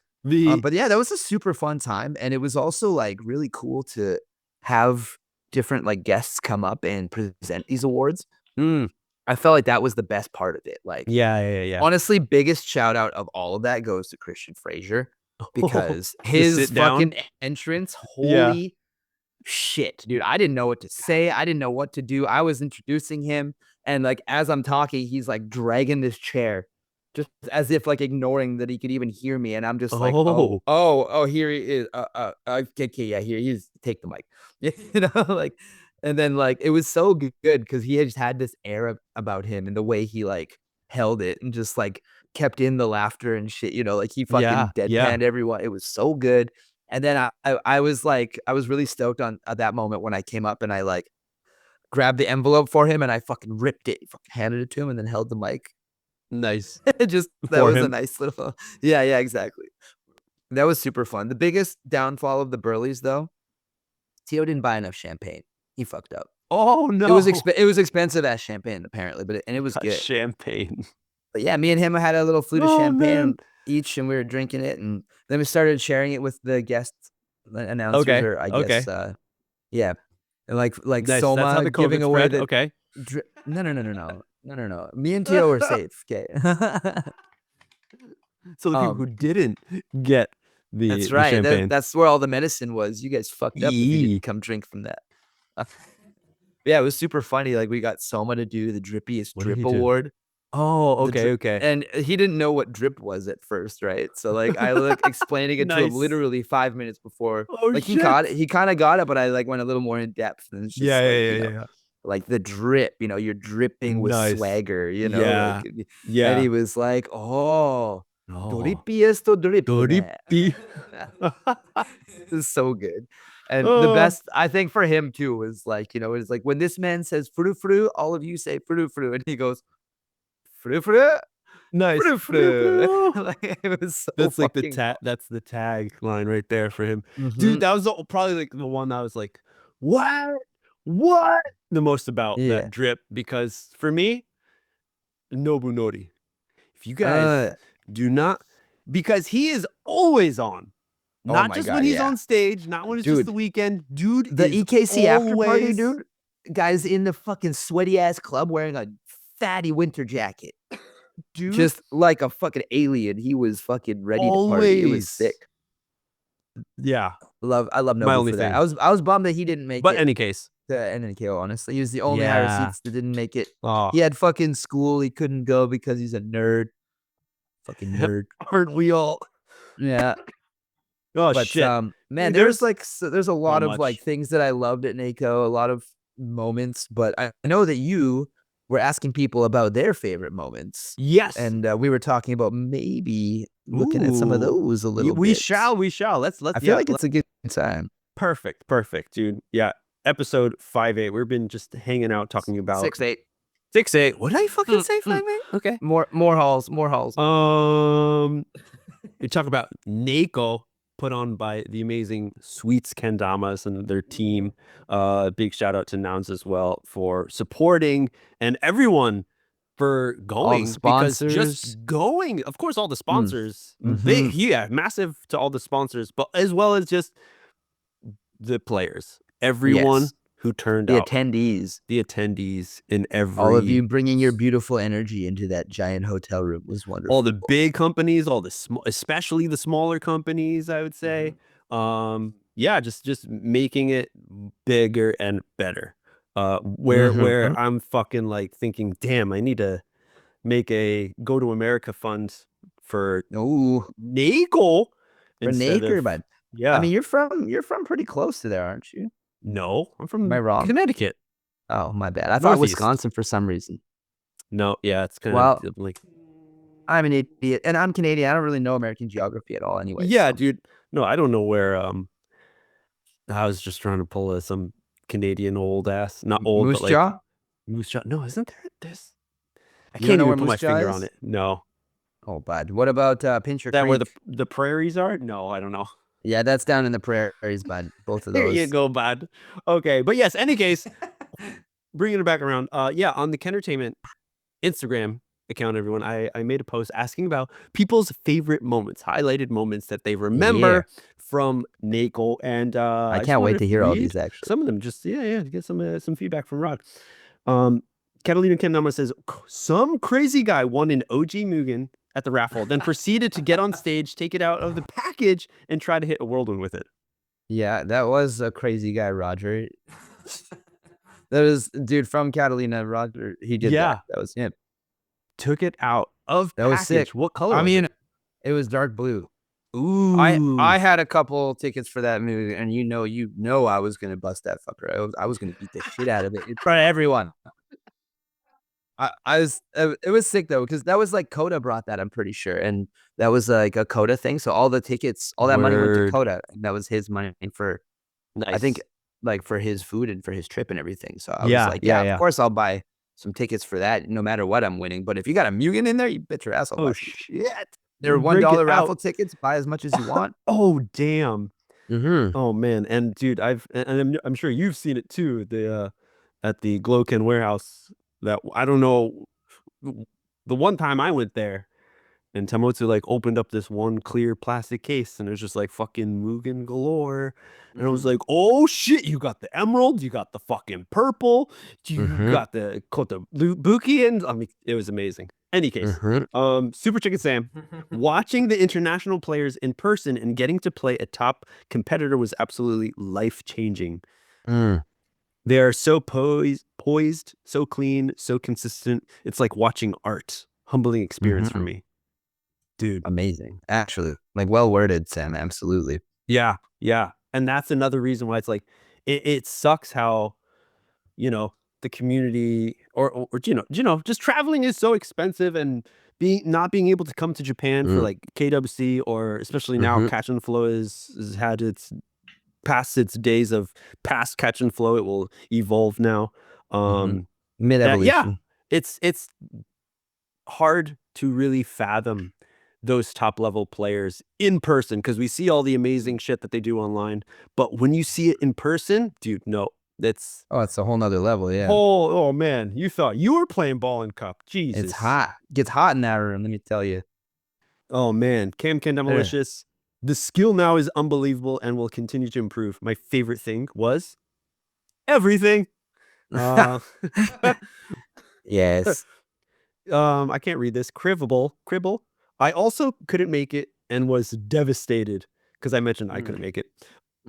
S1: But yeah, that was a super fun time. And it was also like really cool to have different like guests come up and present these awards. I felt like that was the best part of it. Like,
S2: yeah.
S1: Honestly, biggest shout out of all of that goes to Christian Frazier, because his fucking entrance, holy shit, dude. I didn't know what to say. I didn't know what to do. I was introducing him, and like as I'm talking, he's like dragging this chair, just as if like ignoring that he could even hear me. And I'm just like, oh, here he is. Okay, yeah, here he is. Take the mic, you know, like. And then like it was so good because he just had this air about him and the way he like held it and just like kept in the laughter and shit, you know, like he fucking deadpanned everyone. It was so good. And then I was like, I was really stoked on at that moment when I came up and I like grabbed the envelope for him and I fucking ripped it, fucking handed it to him and then held the mic.
S2: Nice.
S1: Just that was a nice little, yeah, exactly. That was super fun. The biggest downfall of the Birlies though, Tio didn't buy enough champagne. He fucked up.
S2: Oh no!
S1: It was expensive as champagne apparently, but it was good.
S2: Champagne.
S1: But yeah, me and him had a little flute of champagne each, and we were drinking it, and then we started sharing it with the guest announcers, or I guess, yeah, and like nice. Soma giving away the No. Me and Tio were safe. Okay.
S2: So the people who didn't get
S1: that's right. That's where all the medicine was. You guys fucked up if you didn't come drink from that. Yeah, it was super funny. Like we got Soma to do the drippiest drip award.
S2: Oh, okay.
S1: And he didn't know what drip was at first, right? So like I like explaining it to him literally 5 minutes before. Like he got it. He kind of got it, but I like went a little more in depth. And it's just
S2: yeah.
S1: Like the drip, you know, you're dripping with swagger, you know. Like, and he was like, drippiest drip.
S2: Drippy.
S1: This is so good. And the best, I think, for him too was like, you know, it's like when this man says fru fru, all of you say fru fru, and he goes fru fru.
S2: Nice.
S1: Fru fru. Like, it was so
S2: that's like that's the tag line right there for him. Dude, that was probably like the one that was like, what the most about that drip, because for me, Nobunori, if you guys do not, because he is always on. Not just when he's on stage, not when it's just the weekend. Dude,
S1: the EKC after party, dude. Guy's in the fucking sweaty ass club wearing a fatty winter jacket. Dude. Just like a fucking alien. He was fucking ready to party. It was sick.
S2: Yeah.
S1: I love Nobu for that. I was bummed that he didn't make it.
S2: But any case.
S1: The NNKO, honestly. He was the only high receipts that didn't make it. He had fucking school. He couldn't go because he's a nerd. Fucking nerd.
S2: Aren't we all?
S1: Yeah.
S2: But shit,
S1: man, there's a lot of like things that I loved at NAKO, a lot of moments, but I know that you were asking people about their favorite moments.
S2: Yes.
S1: And we were talking about maybe looking at some of those a little bit.
S2: We shall. Let's
S1: I feel like it's a good time.
S2: Perfect, dude. Yeah. Episode 58. We've been just hanging out talking about
S1: 6-8.
S2: 6-8. What did I fucking say? 5-8? Okay.
S1: More halls.
S2: We talk about NAKO, put on by the amazing Sweets Kendamas and their team. Big shout out to Nouns as well for supporting, and everyone for
S1: All the
S2: going, because
S1: sponsors.
S2: just going, of course, all the
S1: Mm.
S2: sponsors,
S1: Mhm.
S2: yeah, massive to all the sponsors, but as well as just the players, everyone
S1: Yes.
S2: who turned
S1: The
S2: out,
S1: attendees.
S2: the attendees in
S1: All of
S2: every,
S1: you bringing your beautiful energy into that giant hotel room was wonderful.
S2: all the big companies, all the especially the smaller companies, I would say. Yeah, just making it bigger and better. Where I'm fucking like thinking, damn, I need to make a Go to America fund for
S1: Oh,
S2: NAKO
S1: for
S2: instead
S1: Naker,
S2: of,
S1: but I
S2: yeah.
S1: mean, you're from pretty close to there, aren't you?
S2: No, I'm
S1: Am I
S2: from
S1: wrong?
S2: Connecticut,
S1: Oh, my bad. I thought
S2: Northeast.
S1: Wisconsin for some reason.
S2: No, yeah, it's kind
S1: Well,
S2: of like,
S1: I'm an idiot, and I'm Canadian. I don't really know American geography at all, anyway.
S2: yeah,
S1: So
S2: dude. No, I don't know where. I was just trying to pull some Canadian old ass, not old, but
S1: Moose
S2: like
S1: Jaw.
S2: Moose Jaw. No, isn't there this? I
S1: You don't
S2: can't
S1: know
S2: even
S1: where
S2: put my
S1: Moose Jaw
S2: finger on
S1: is?
S2: it. No.
S1: Oh, bud. What about Pincher
S2: That where
S1: Creek?
S2: the prairies are? No, I don't know.
S1: Yeah, that's down in the prairies, bud. Both of
S2: There you
S1: those.
S2: go, bud. Okay, but yes, any case, bringing it back around. Yeah, on the Kendertainment Instagram account, everyone, I made a post asking about people's favorite moments, highlighted moments that they
S1: Yeah.
S2: remember from NAKO, and
S1: I
S2: I just
S1: can't
S2: wanted
S1: wait to hear all
S2: read
S1: these, actually.
S2: some of them. Just to get some feedback from Rod. Catalina Kendama says some crazy guy won an OG Mugen at the raffle, then proceeded to get on stage, take it out of the package, and try to hit a whirlwind with it.
S1: Yeah, that was a crazy guy, Roger. That was dude from Catalina, Roger. He did that.
S2: Yeah,
S1: That was him.
S2: took it out of
S1: That was sick.
S2: package. What color
S1: I
S2: was
S1: mean,
S2: it?
S1: it was dark blue.
S2: Ooh,
S1: I had a couple tickets for that movie, and you know I was gonna bust that fucker. I was gonna beat the shit out of it in front of everyone. I was it was sick though, because that was like Coda brought that, I'm pretty sure, and that was like a Coda thing. So all the tickets, all that money went to
S2: word.
S1: Coda, and that was his money for, I think,
S2: Nice.
S1: like for his food and for his trip and everything. So I was
S2: Yeah,
S1: like,
S2: yeah,
S1: yeah, of
S2: yeah.
S1: course I'll buy some tickets for that, no matter what I'm winning. But if you got a Mugen in there, you bet your ass I'll
S2: Oh
S1: buy some.
S2: shit.
S1: They're
S2: Break it
S1: $1
S2: out.
S1: raffle tickets. Buy as much as you want.
S2: Oh damn.
S1: Mm-hmm.
S2: Oh man. And dude, I'm sure you've seen it too. The at the Gloken warehouse, that I don't know, the one time I went there, and Tamotsu like opened up this one clear plastic case, and there's just like fucking Mugen galore. And I was like, oh shit, you got the emerald, you got the fucking purple, you got the Kota Buki, and I mean, it was amazing. Any case, Super Chicken Sam, watching the international players in person and getting to play a top competitor was absolutely life-changing. They are so poised, so clean, so consistent. It's like watching art. Humbling experience for me. Dude.
S1: Amazing. Actually, like well worded, Sam. Absolutely.
S2: Yeah, yeah. And that's another reason why it's like it sucks how, the community or just traveling is so expensive, and not being able to come to Japan for like KWC, or especially now Catch and Flow has had its past its days of past Catch and Flow. It will evolve now.
S1: Mid
S2: Yeah,
S1: evolution.
S2: it's hard to really fathom those top level players in person, because we see all the amazing shit that they do online, but when you see it in person, dude, no, it's
S1: It's a whole nother level. Yeah.
S2: oh man, you thought you were playing ball and cup. Jesus,
S1: It's hot. Gets hot in that room. Let me tell you.
S2: Oh man, Demalicious. The skill now is unbelievable and will continue to improve. My favorite thing was everything.
S1: Yes.
S2: I can't read this. Cribble. I also couldn't make it and was devastated because I mentioned I couldn't make it.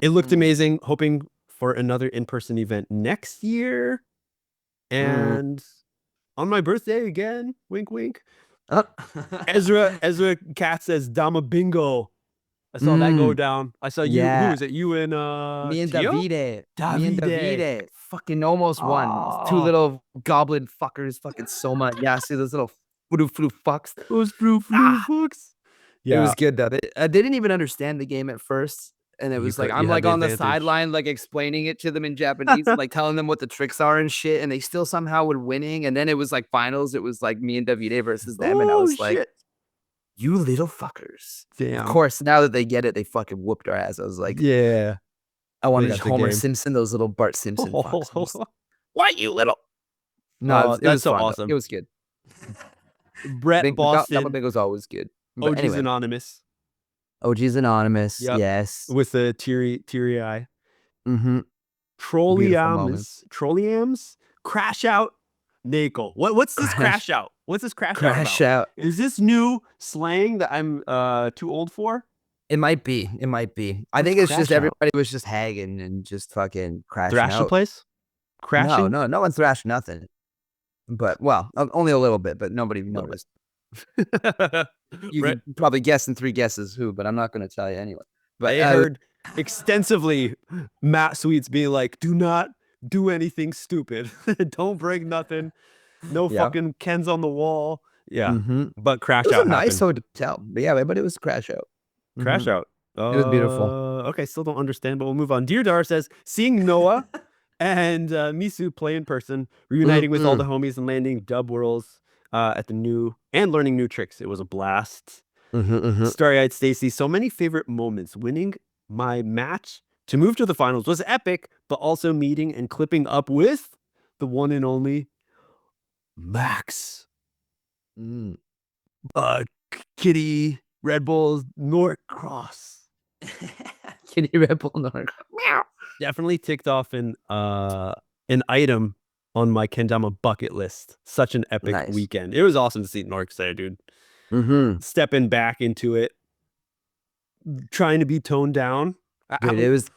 S2: It looked amazing. Hoping for another in-person event next year. And on my birthday again. Wink, wink. Ezra Cat says Dama Bingo. I saw that go down. I saw you. Who is it? You and
S1: me and
S2: Tio?
S1: Davide. Me and Davide. Fucking almost won. Two
S2: Oh.
S1: little goblin fuckers. Fucking so much. Yeah, see those little frou fucks.
S2: Those frou fucks.
S1: Yeah. It was good though. They didn't even understand the game at first. And it was like, I'm like on the sideline, like explaining it to them in Japanese, like telling them what the tricks are and shit. And they still somehow were winning. And then it was like finals. It was like me and Davide versus them. And I was like, you little fuckers.
S2: Damn.
S1: Of course, now that they get it, they fucking whooped our ass. I was like,
S2: yeah.
S1: I wanted to Homer Simpson, those little Bart Simpson fucks. What, you little? No, it was
S2: that's so
S1: fun,
S2: awesome.
S1: It was good.
S2: Brett
S1: Double
S2: Boston.
S1: Bingo's always good. But
S2: OG's
S1: anyway,
S2: Anonymous.
S1: OG's Anonymous.
S2: Yep.
S1: Yes.
S2: With the teary eye.
S1: Mm-hmm. Beautiful moments.
S2: Trolliams. Crash Out. NAKO. What's this crash out? What's this crash out
S1: Crash
S2: about?
S1: out.
S2: Is this new slang that I'm too old for?
S1: It might be. It might be. I think it's just everybody was just hagging and just fucking crashing
S2: Thrash the
S1: out.
S2: place? Crashing?
S1: No one thrashed nothing. But well, only a little bit, but nobody noticed. You
S2: Right.
S1: could probably guess in 3 guesses who, but I'm not going to tell you anyway. But
S2: I heard extensively Matt Sweets being like, do not do anything stupid. Don't break nothing. No fucking Kens on the wall. Yeah. But crash out happened.
S1: It was a nice hotel. But yeah, but it was crash out.
S2: Crash out.
S1: It was beautiful.
S2: Okay, still don't understand, but we'll move on. Dear Dar says, seeing Noah and Misu play in person, reuniting with all the homies and landing dub whirls at the new and learning new tricks. It was a blast. Starry-eyed Stacy, so many favorite moments. Winning my match to move to the finals was epic, but also meeting and clipping up with the one and only Max. Kitty, Red Bulls, Norcross.
S1: Kitty, Red Bull, Norcross. Meow.
S2: Definitely ticked off an item on my kendama bucket list. Such an epic weekend. It was awesome to see Norks there, dude. Stepping back into it, trying to be toned down.
S1: Dude,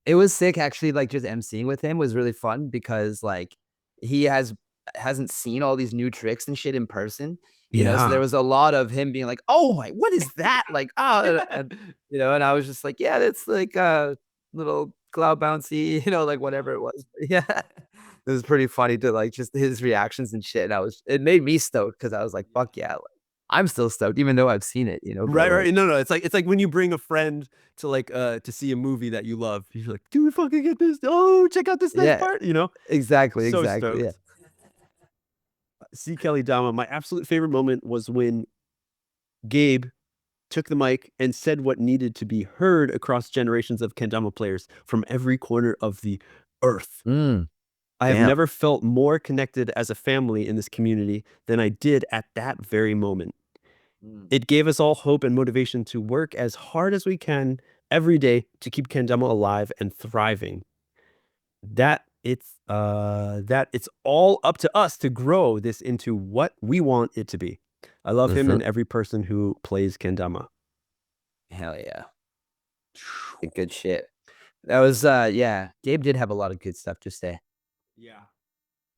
S1: it was sick actually. Like just emceeing with him was really fun because like he hasn't seen all these new tricks and shit in person. You know, so there was a lot of him being like, "Oh my, what is that?" Like, and you know, and I was just like, "Yeah, that's like a little cloud bouncy, you know, like whatever it was." Yeah, it was pretty funny to like just his reactions and shit. And it made me stoked because I was like, "Fuck yeah." Like, I'm still stoked, even though I've seen it, you know.
S2: Right. No. It's like when you bring a friend to like to see a movie that you love. You're like, "Dude, fucking get this! Oh, check out this next part!" You know.
S1: Exactly.
S2: So
S1: Stoked. Yeah.
S2: C. Kelly Dama. My absolute favorite moment was when Gabe took the mic and said what needed to be heard across generations of kendama players from every corner of the earth. I have never felt more connected as a family in this community than I did at that very moment. It gave us all hope and motivation to work as hard as we can every day to keep kendama alive and thriving. That it's all up to us to grow this into what we want it to be. I love him and every person who plays kendama.
S1: Hell yeah. Good shit. That was yeah. Gabe did have a lot of good stuff to say.
S2: Yeah.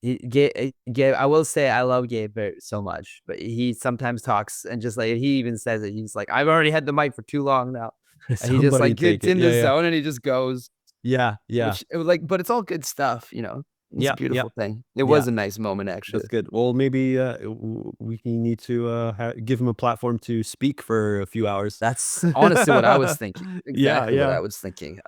S1: Gabe, I will say I love Gabe so much, but he sometimes talks and just like he even says it. He's like, I've already had the mic for too long now. And he just like gets in the zone and he just goes.
S2: Yeah.
S1: Which, like, but it's all good stuff, you know. It's a beautiful thing. It was a nice moment, actually.
S2: That's good. Well, maybe we need to give him a platform to speak for a few hours.
S1: That's honestly what I was thinking. Exactly what I was thinking.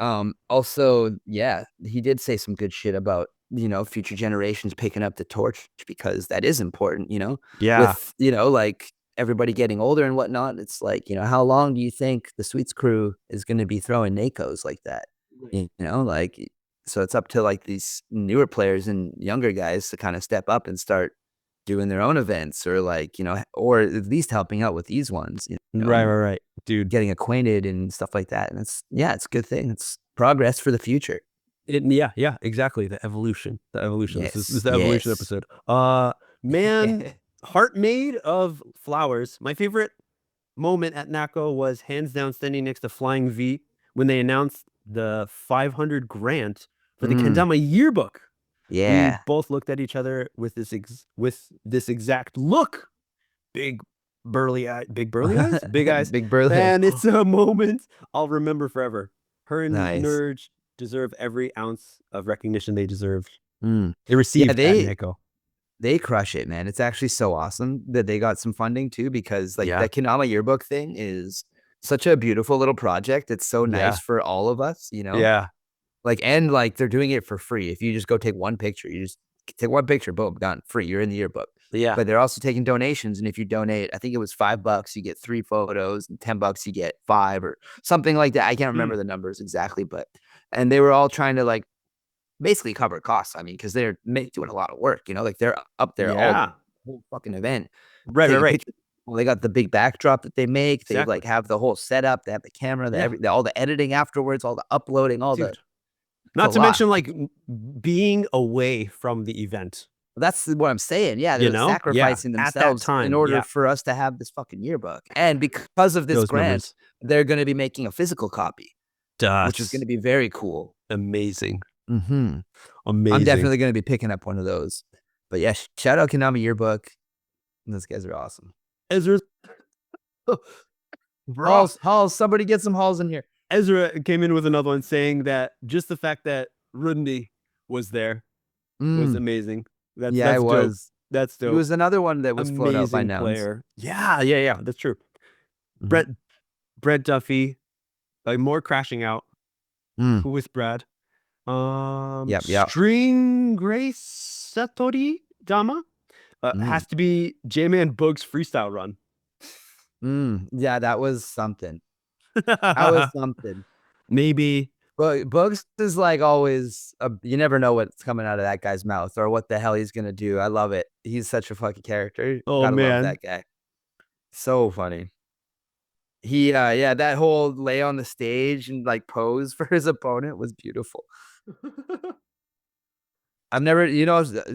S1: Also, yeah, he did say some good shit about, you know, future generations picking up the torch because that is important, you know. With, you know, like everybody getting older and whatnot, it's like, you know, how long do you think the Sweets crew is going to be throwing NAKOs like that? You know, like, so it's up to like these newer players and younger guys to kind of step up and start doing their own events or like, you know, or at least helping out with these ones. You know,
S2: right. Dude,
S1: getting acquainted and stuff like that. And it's a good thing. It's progress for the future.
S2: Yeah, exactly. The evolution.
S1: Yes,
S2: This is the evolution episode. Man, Heart Made of Flowers. My favorite moment at NAKO was hands down standing next to Flying V when they announced the 500 grant for the kendama yearbook.
S1: Yeah.
S2: We both looked at each other with this exact look. Big burly eyes, big eyes,
S1: big burly.
S2: And it's a moment I'll remember forever. Her and NERDS deserve every ounce of recognition they deserve. They received at NAKO.
S1: They crush it, man. It's actually so awesome that they got some funding too, because like that kendama yearbook thing is such a beautiful little project. It's so nice for all of us, you know?
S2: Yeah.
S1: Like, and like they're doing it for free. If you just go take one picture, you just take one picture, boom, done, free. You're in the yearbook.
S2: Yeah.
S1: But they're also taking donations. And if you donate, I think it was $5, you get 3 photos, and $10, you get 5 or something like that. I can't remember the numbers exactly, but, and they were all trying to like basically cover costs. I mean, because they're doing a lot of work, you know, like they're up there all whole fucking event.
S2: Right.
S1: Taking pictures. Well, they got the big backdrop that they make. They
S2: Exactly.
S1: like have the whole setup. They have the camera, all the editing afterwards, all the uploading, all
S2: Dude.
S1: the.
S2: Not to mention like being away from the event.
S1: That's what I'm saying. Yeah, they're sacrificing themselves in order for us to have this fucking yearbook. And because of this grant, they're going to be making a physical copy, which is going to be very cool.
S2: Amazing.
S1: Amazing.
S2: I'm
S1: definitely going to be picking up one of those. But yeah, shout out Kendama Yearbook. Those guys are awesome.
S2: Ezra.
S1: Halls, somebody get some Halls in here.
S2: Ezra came in with another one saying that just the fact that Rundi was there was amazing. That's
S1: it was.
S2: That's dope.
S1: He was another one that was flown out by Nouns.
S2: Player. Yeah. That's true. Brett Duffy, like more crashing out. Who was Brad? String Grace Satori Dama has to be J-Man Boog's freestyle run.
S1: Yeah, that was something. That was something.
S2: Maybe.
S1: But Bugs is like always, you never know what's coming out of that guy's mouth or what the hell he's going to do. I love it. He's such a fucking character.
S2: Oh, man.
S1: Love that guy. So funny. He, that whole lay on the stage and like pose for his opponent was beautiful. I've never,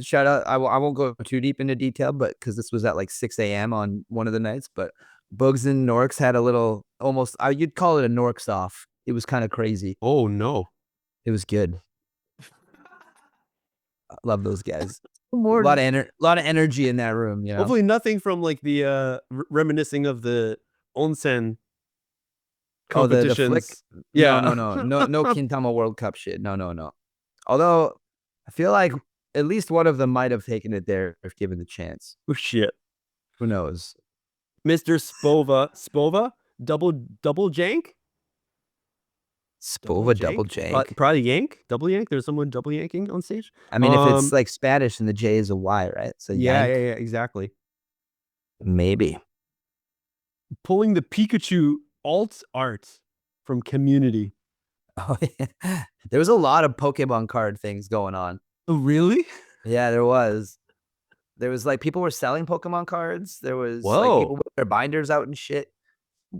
S1: shout out. I won't go too deep into detail, but because this was at like 6 a.m. on one of the nights, but Bugs and Norks had a little almost, you'd call it a Norks off. It was kind of crazy.
S2: Oh, no.
S1: It was good. I love those guys. A lot of energy in that room.
S2: Hopefully nothing from like the reminiscing of the onsen competitions.
S1: No Kintama World Cup shit. No. Although I feel like at least one of them might have taken it there if given the chance.
S2: Oh shit.
S1: Who knows?
S2: Mr. Spova, double jank?
S1: Spova double jank.
S2: Probably yank. Double yank. There's someone double yanking on stage.
S1: I mean, if it's like Spanish and the J is a Y, right? So
S2: yeah, exactly.
S1: Maybe.
S2: Pulling the Pikachu alt art from Community.
S1: Oh yeah. There was a lot of Pokemon card things going on.
S2: Oh, really?
S1: Yeah, there was. There was like people were selling Pokemon cards. There was like people with their binders out and shit.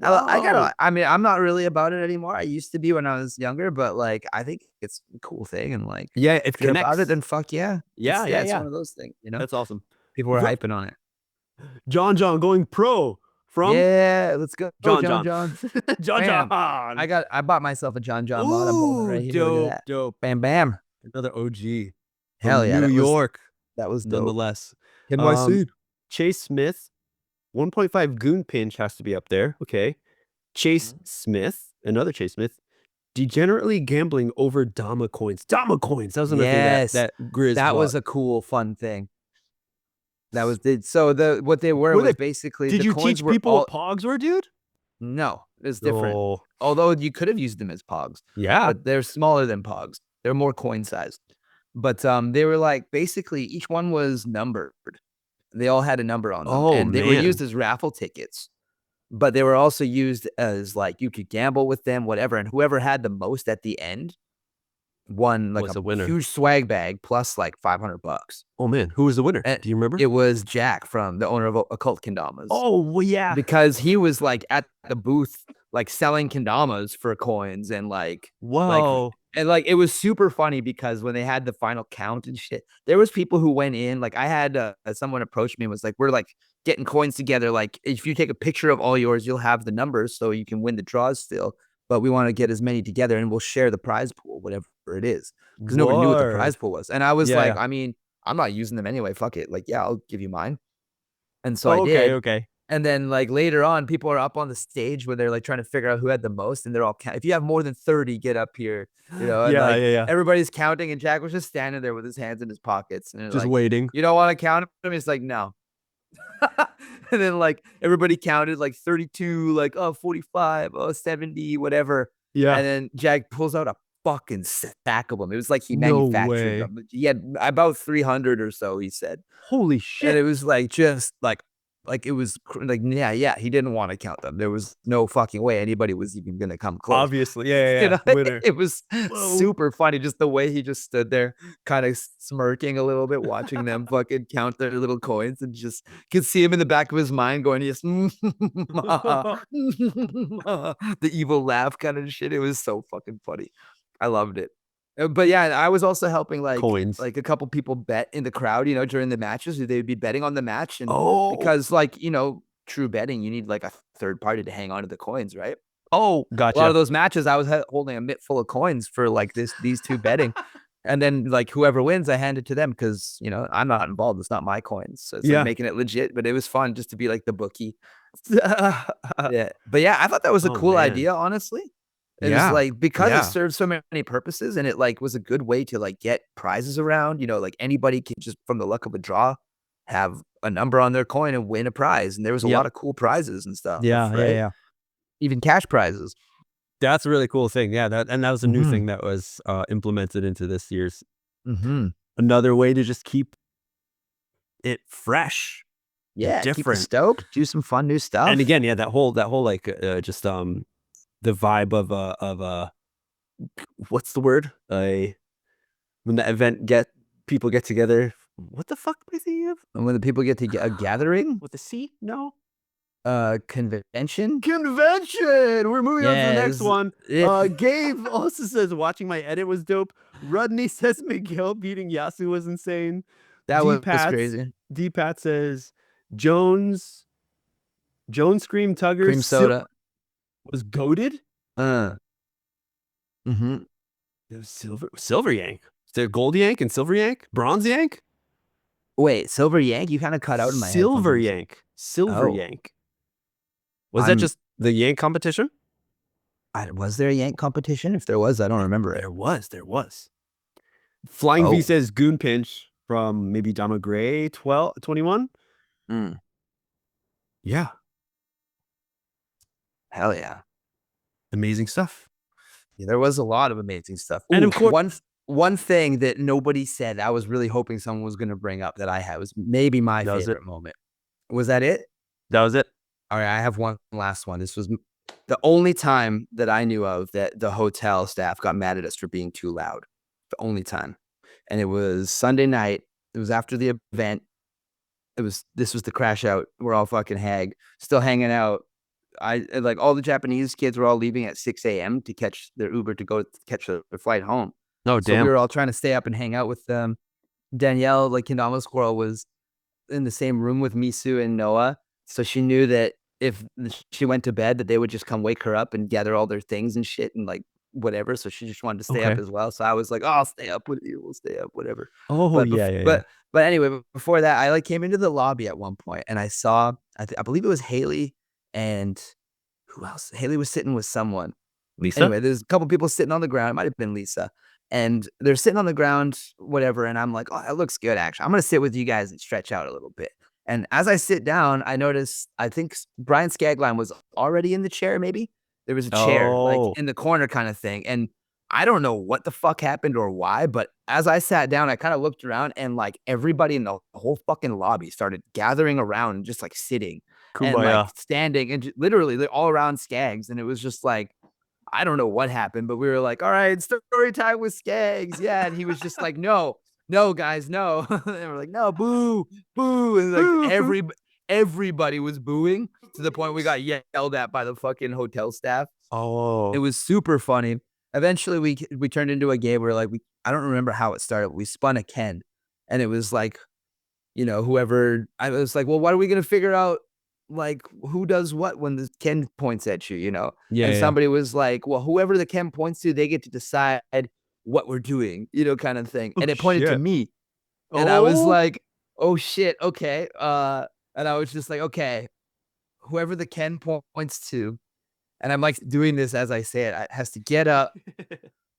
S1: I mean, I'm not really about it anymore. I used to be when I was younger, but like I think it's a cool thing and like
S2: if
S1: you're about it, then fuck yeah. It's one of those things,
S2: That's awesome.
S1: People were hyping on it.
S2: John going pro from
S1: let's go.
S2: John.
S1: I bought myself a John mod right here.
S2: Dope.
S1: Bam.
S2: Another OG.
S1: Hell yeah.
S2: New York.
S1: That was dope.
S2: Nonetheless.
S1: NYC.
S2: Chase Smith. 1.5 Goon Pinch has to be up there. Okay. Chase Smith. Another Chase Smith. Degenerately gambling over Dama coins. Dama coins. That was another thing that Grizz
S1: that was a cool, fun thing. That was what they were was basically.
S2: Did you teach people what POGs were, dude?
S1: No, it's different. Although you could have used them as POGs.
S2: Yeah,
S1: but they're smaller than POGs. They're more coin sized. But they were like basically each one was numbered. They all had a number on them, and they were used as raffle tickets. But they were also used as like you could gamble with them, whatever, and whoever had the most at the end won like a winner. Huge swag bag plus like $500.
S2: Oh man, who was the winner? Do you remember?
S1: It was Jack from the owner of Occult Kendamas.
S2: Oh well, yeah,
S1: because he was like at the booth like selling kendamas for coins and like like it was super funny because when they had the final count and shit, there was people who went in. Like I had someone approach me and was like, "We're like getting coins together. Like if you take a picture of all yours, you'll have the numbers so you can win the draws still. But we want to get as many together and we'll share the prize pool, whatever it is, because nobody knew what the prize pool was." And I was like, I mean, I'm not using them anyway. Fuck it. Like, yeah, I'll give you mine. And so I did.
S2: Okay.
S1: And then like later on, people are up on the stage where they're like trying to figure out who had the most, and they're all if you have more than 30, get up here. And everybody's counting, and Jack was just standing there with his hands in his pockets and
S2: just waiting.
S1: You don't want to count him? He's like, no. And then like everybody counted like 32, like 45, 70, whatever.
S2: Yeah.
S1: And then Jack pulls out a fucking stack of them. It was like he manufactured them. He had about 300 or so, he said.
S2: Holy shit.
S1: And it was like just like like it was like, yeah, he didn't want to count them. There was no fucking way anybody was even gonna come close.
S2: Obviously, yeah. Winner.
S1: It was super funny, just the way he just stood there, kind of smirking a little bit, watching them fucking count their little coins, and just could see him in the back of his mind going, yes, the evil laugh kind of shit. It was so fucking funny. I loved it. But yeah, I was also helping
S2: Coins.
S1: like a couple people bet in the crowd, during the matches. They'd be betting on the match, and because true betting, you need like a third party to hang on to the coins, right?
S2: Oh, gotcha.
S1: A lot of those matches, I was holding a mitt full of coins for like these two betting, and then like whoever wins, I hand it to them because I'm not involved. It's not my coins, so it's like making it legit. But it was fun just to be like the bookie. Yeah, but yeah, I thought that was a cool idea, honestly. It was like, because it served so many purposes, and it like was a good way to like get prizes around. Like anybody can just from the luck of a draw have a number on their coin and win a prize. And there was a lot of cool prizes and stuff.
S2: Yeah.
S1: Even cash prizes.
S2: That's a really cool thing. Yeah, that was a new thing that was implemented into this year's. Another way to just keep it fresh.
S1: Yeah, different. Keep it stoked. Do some fun new stuff.
S2: And again, that whole like just the vibe of what's the word? When the event people get together. What the fuck am I thinking of?
S1: And when the people get to a gathering
S2: with a C? No.
S1: Convention.
S2: We're moving on to the next one. Gabe also says watching my edit was dope. Rodney says Miguel beating Yasu was insane.
S1: That was crazy.
S2: D-Pat says Jones Cream Tugger
S1: Cream soda
S2: was goated.
S1: It
S2: was silver yank. Is there gold yank and silver yank? Bronze yank?
S1: Wait, silver yank? You kind of cut out in my
S2: silver yank. Silver yank. Was that just the yank competition?
S1: Was there a yank competition? If there was, I don't remember it.
S2: There was. Flying V says Goon Pinch from maybe Dama Gray 21. Yeah.
S1: Hell yeah.
S2: Amazing stuff.
S1: Yeah, there was a lot of amazing stuff. Ooh, and of course, one thing that nobody said, I was really hoping someone was going to bring up that I had, was maybe my favorite moment. Was that it?
S2: That was it.
S1: All right, I have one last one. This was the only time that I knew of that the hotel staff got mad at us for being too loud. The only time. And it was Sunday night. It was after the event. This was the crash out. We're all fucking still hanging out. Like all the Japanese kids were all leaving at 6 a.m. to catch their Uber to go catch their flight home.
S2: Oh, damn.
S1: So we were all trying to stay up and hang out with them. Danielle, like Kendama Squirrel, was in the same room with Misu and Noah. So she knew that if she went to bed, that they would just come wake her up and gather all their things and shit and like whatever. So she just wanted to stay up as well. So I was like, oh, I'll stay up with you. We'll stay up, whatever. But anyway, before that, I like came into the lobby at one point and I saw, I believe it was Haley and who else? Haley was sitting with someone.
S2: Lisa?
S1: Anyway, there's a couple people sitting on the ground. It might have been Lisa. And they're sitting on the ground, whatever. And I'm like, oh, that looks good, actually. I'm going to sit with you guys and stretch out a little bit. And as I sit down, I notice, I think Brian Scagline was already in the chair, maybe. There was a chair like in the corner kind of thing. And I don't know what the fuck happened or why, but as I sat down, I kind of looked around and like everybody in the whole fucking lobby started gathering around and just like sitting and like standing and literally they're all around Scags. And it was just like, I don't know what happened, but we were like, all right, story time with Scags. Yeah. And he was just like, no, guys, no. And we're like, no, boo, boo. And like everybody was booing to the point we got yelled at by the fucking hotel staff.
S2: Oh,
S1: it was super funny. Eventually we turned into a game where like, I don't remember how it started. We spun a Ken and it was like, whoever, I was like, well, what are we going to figure out? Like who does what when the Ken points at you, and somebody was like, well, whoever the Ken points to, they get to decide what we're doing, kind of thing. And it pointed to me. And I was like, oh shit. Okay. And I was just like, okay, whoever the Ken points to, and I'm like doing this as I say it has to get up,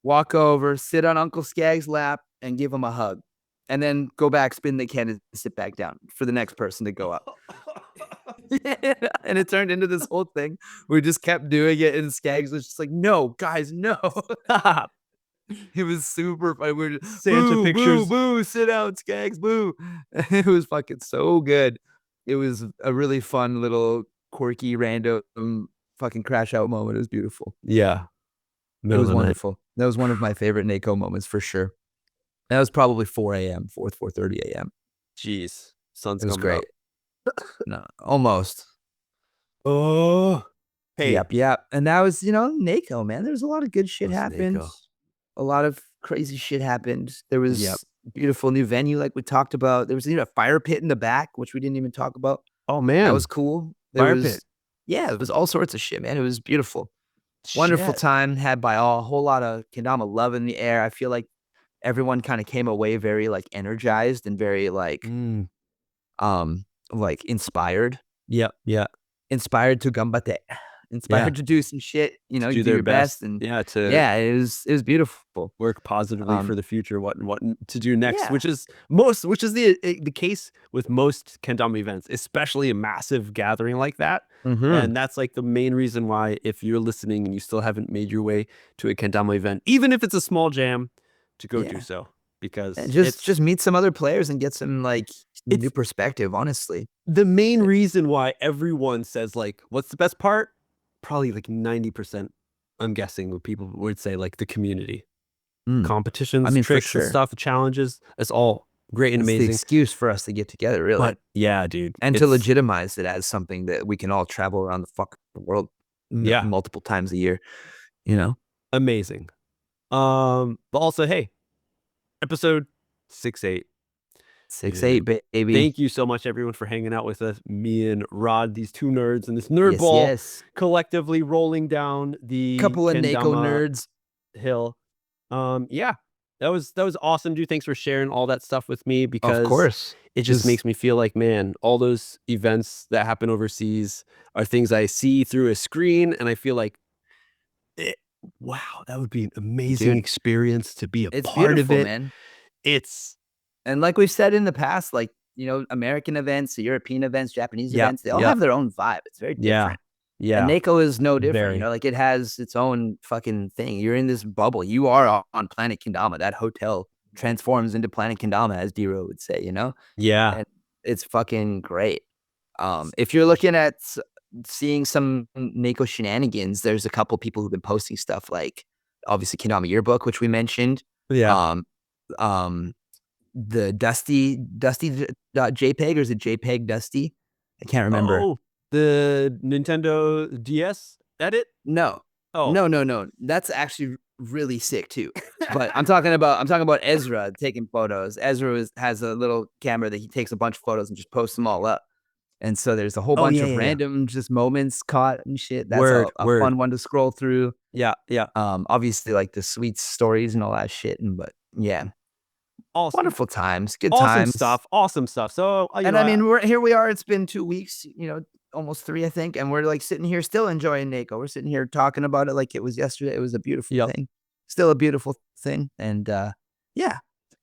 S1: walk over, sit on Uncle Skag's lap and give him a hug. And then go back, spin the Ken and sit back down for the next person to go up. And it turned into this whole thing. We just kept doing it, and Scags was just like, "No, guys, no." It was super funny. We were just,
S2: Santa
S1: boo,
S2: pictures,
S1: boo, sit down, Scags, boo. It was fucking so good. it was a really fun little quirky random fucking crash out moment. It was beautiful.
S2: Yeah.
S1: It was wonderful. That was one of my favorite NAKO moments for sure. That was probably 4 a.m., 4:30 a.m.
S2: Jeez. Sun's
S1: It was
S2: coming
S1: great.
S2: up.
S1: No, almost.
S2: Oh. Hey.
S1: Yep. And that was, NAKO, man. There's a lot of good shit happened.
S2: NAKO.
S1: A lot of crazy shit happened. There
S2: Yep.
S1: was beautiful new venue like we talked about. There was a fire pit in the back, which we didn't even talk about.
S2: Oh man.
S1: That was cool.
S2: Fire pit.
S1: Yeah, it was all sorts of shit, man. It was beautiful. Wonderful time had by all. A whole lot of kendama love in the air. I feel like everyone kind of came away very like energized and very like inspired.
S2: Yeah.
S1: Inspired to gambate. Inspired to do some shit, do your best and it was beautiful.
S2: Work positively for the future, what to do next, which is the case with most kendama events, especially a massive gathering like that. And that's like the main reason why, if you're listening and you still haven't made your way to a kendama event, even if it's a small jam, to go do so, because
S1: just meet some other players and get some like new perspective. Honestly,
S2: the main reason why everyone says like, what's the best part? Probably like 90%, I'm guessing, what people would say, like the community, competitions, tricks, and stuff, challenges. It's all great and amazing.
S1: It's the excuse for us to get together, really.
S2: But yeah, dude,
S1: and to legitimize it as something that we can all travel around the fucking world, multiple times a year.
S2: Amazing. But also, hey, episode 68.
S1: 6-8, baby.
S2: Thank you so much, everyone, for hanging out with us. Me and Rod, these two nerds, and this nerd ball collectively rolling down the
S1: couple of NAKO nerds
S2: hill. Yeah, that was awesome, dude. Thanks for sharing all that stuff with me, because
S1: of course
S2: it just makes me feel like, man, all those events that happen overseas are things I see through a screen, and I feel like, wow, that would be an amazing experience to be a part of it,
S1: man.
S2: And
S1: like we've said in the past, like, American events, European events, Japanese events, they all have their own vibe. It's very different.
S2: Yeah.
S1: And NAKO is no different. Like it has its own fucking thing. You're in this bubble. You are on Planet Kendama. That hotel transforms into Planet Kendama, as Diro would say,
S2: Yeah.
S1: And it's fucking great. If you're looking at seeing some NAKO shenanigans, there's a couple people who've been posting stuff, like obviously Kendama Yearbook, which we mentioned.
S2: Yeah.
S1: The Dusty JPEG, or is it JPEG Dusty? I can't remember.
S2: Oh, the Nintendo DS edit?
S1: No. Oh. No. That's actually really sick too. But I'm talking about Ezra taking photos. Ezra has a little camera that he takes a bunch of photos and just posts them all up. And so there's a whole bunch of random just moments caught and shit. That's a fun one to scroll through.
S2: Yeah.
S1: Obviously like the sweet stories and all that shit. But yeah.
S2: Awesome.
S1: Wonderful times. Good times.
S2: Awesome stuff. So,
S1: here we are. It's been 2 weeks, almost 3, I think. And we're like sitting here still enjoying NAKO. We're sitting here talking about it like it was yesterday. It was a beautiful thing. Still a beautiful thing. And good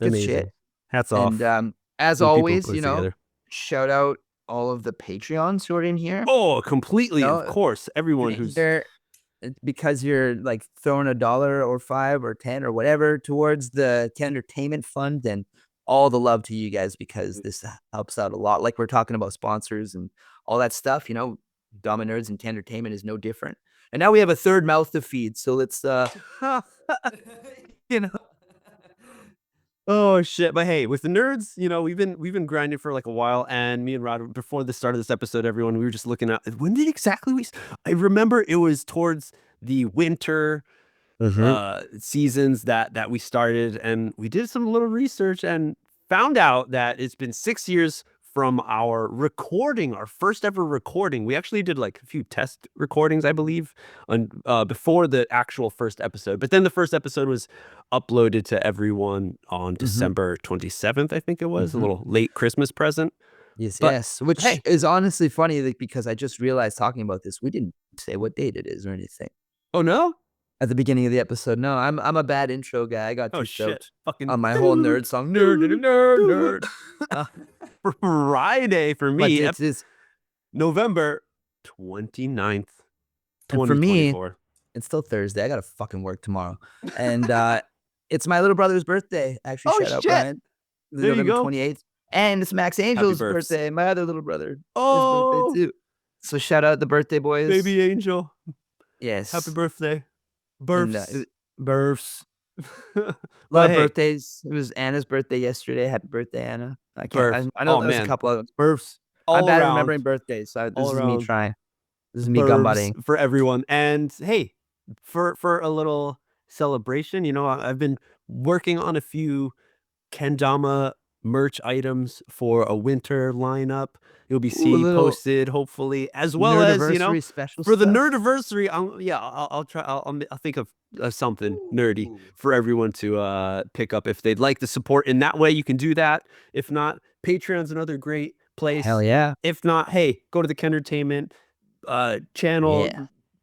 S2: amazing
S1: shit.
S2: Hats off.
S1: And as always, shout out all of the Patreons who are in here.
S2: Oh, completely. Of course. Everyone who's
S1: there. Because you're like throwing $1 or $5 or $10 or whatever towards the Kendertainment fund, and all the love to you guys, because this helps out a lot. Like we're talking about sponsors and all that stuff, Damanerds and Kendertainment is no different. And now we have a third mouth to feed. So let's,
S2: Oh shit! But hey, with the nerds, we've been grinding for like a while, and me and Rod, before the start of this episode, everyone, we were just looking at when did exactly we. I remember it was towards the winter seasons that we started, and we did some little research and found out that it's been 6 years from our first ever recording. We actually did like a few test recordings, I believe, before the actual first episode. But then the first episode was uploaded to everyone on December 27th, I think it was. A little late Christmas present.
S1: Yes. Which is honestly funny, because I just realized talking about this, we didn't say what date it is or anything.
S2: Oh, no?
S1: At the beginning of the episode. No, I'm a bad intro guy. I got too stoked on my
S2: nerd
S1: whole nerd song. Nerd.
S2: Friday for me.
S1: It's
S2: November 29th, 2024.
S1: And for me, it's still Thursday. I gotta fucking work tomorrow. And it's my little brother's birthday. Actually, shout out Brian.
S2: There you go.
S1: November 28th. And it's Max Angel's birthday, my other little brother.
S2: Oh,
S1: his birthday too. So shout out the birthday boys.
S2: Baby Angel.
S1: Yes.
S2: Happy birthday.
S1: Births.
S2: Births.
S1: A lot of birthdays. It was Anna's birthday yesterday. Happy birthday, Anna. I know there's a couple of births. I'm bad at remembering birthdays, so this is me trying. This is me gumbutting
S2: for everyone. And hey, for a little celebration, you know, I've been working on a few kendama merch items for a winter lineup. You'll be seeing posted hopefully, as well as, you know,
S1: special
S2: for the nerdiversary. I'll try. I'll think of something nerdy for everyone to pick up if they'd like to support in that way. You can do that. If not, Patreon's another great place.
S1: Hell yeah.
S2: If not, hey, go to the Kendertainment channel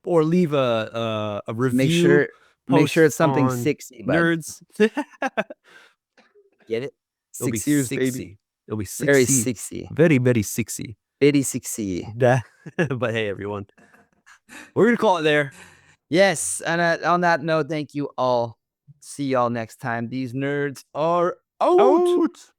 S2: or leave a review.
S1: Make sure it's something 60,
S2: nerds.
S1: Get it?
S2: It'll be 60, baby. It'll be 60.
S1: Very 60.
S2: Very, very 60.
S1: Very 60.
S2: But hey, everyone. We're going to call it there.
S1: Yes. And on that note, thank you all. See y'all next time. These nerds are out.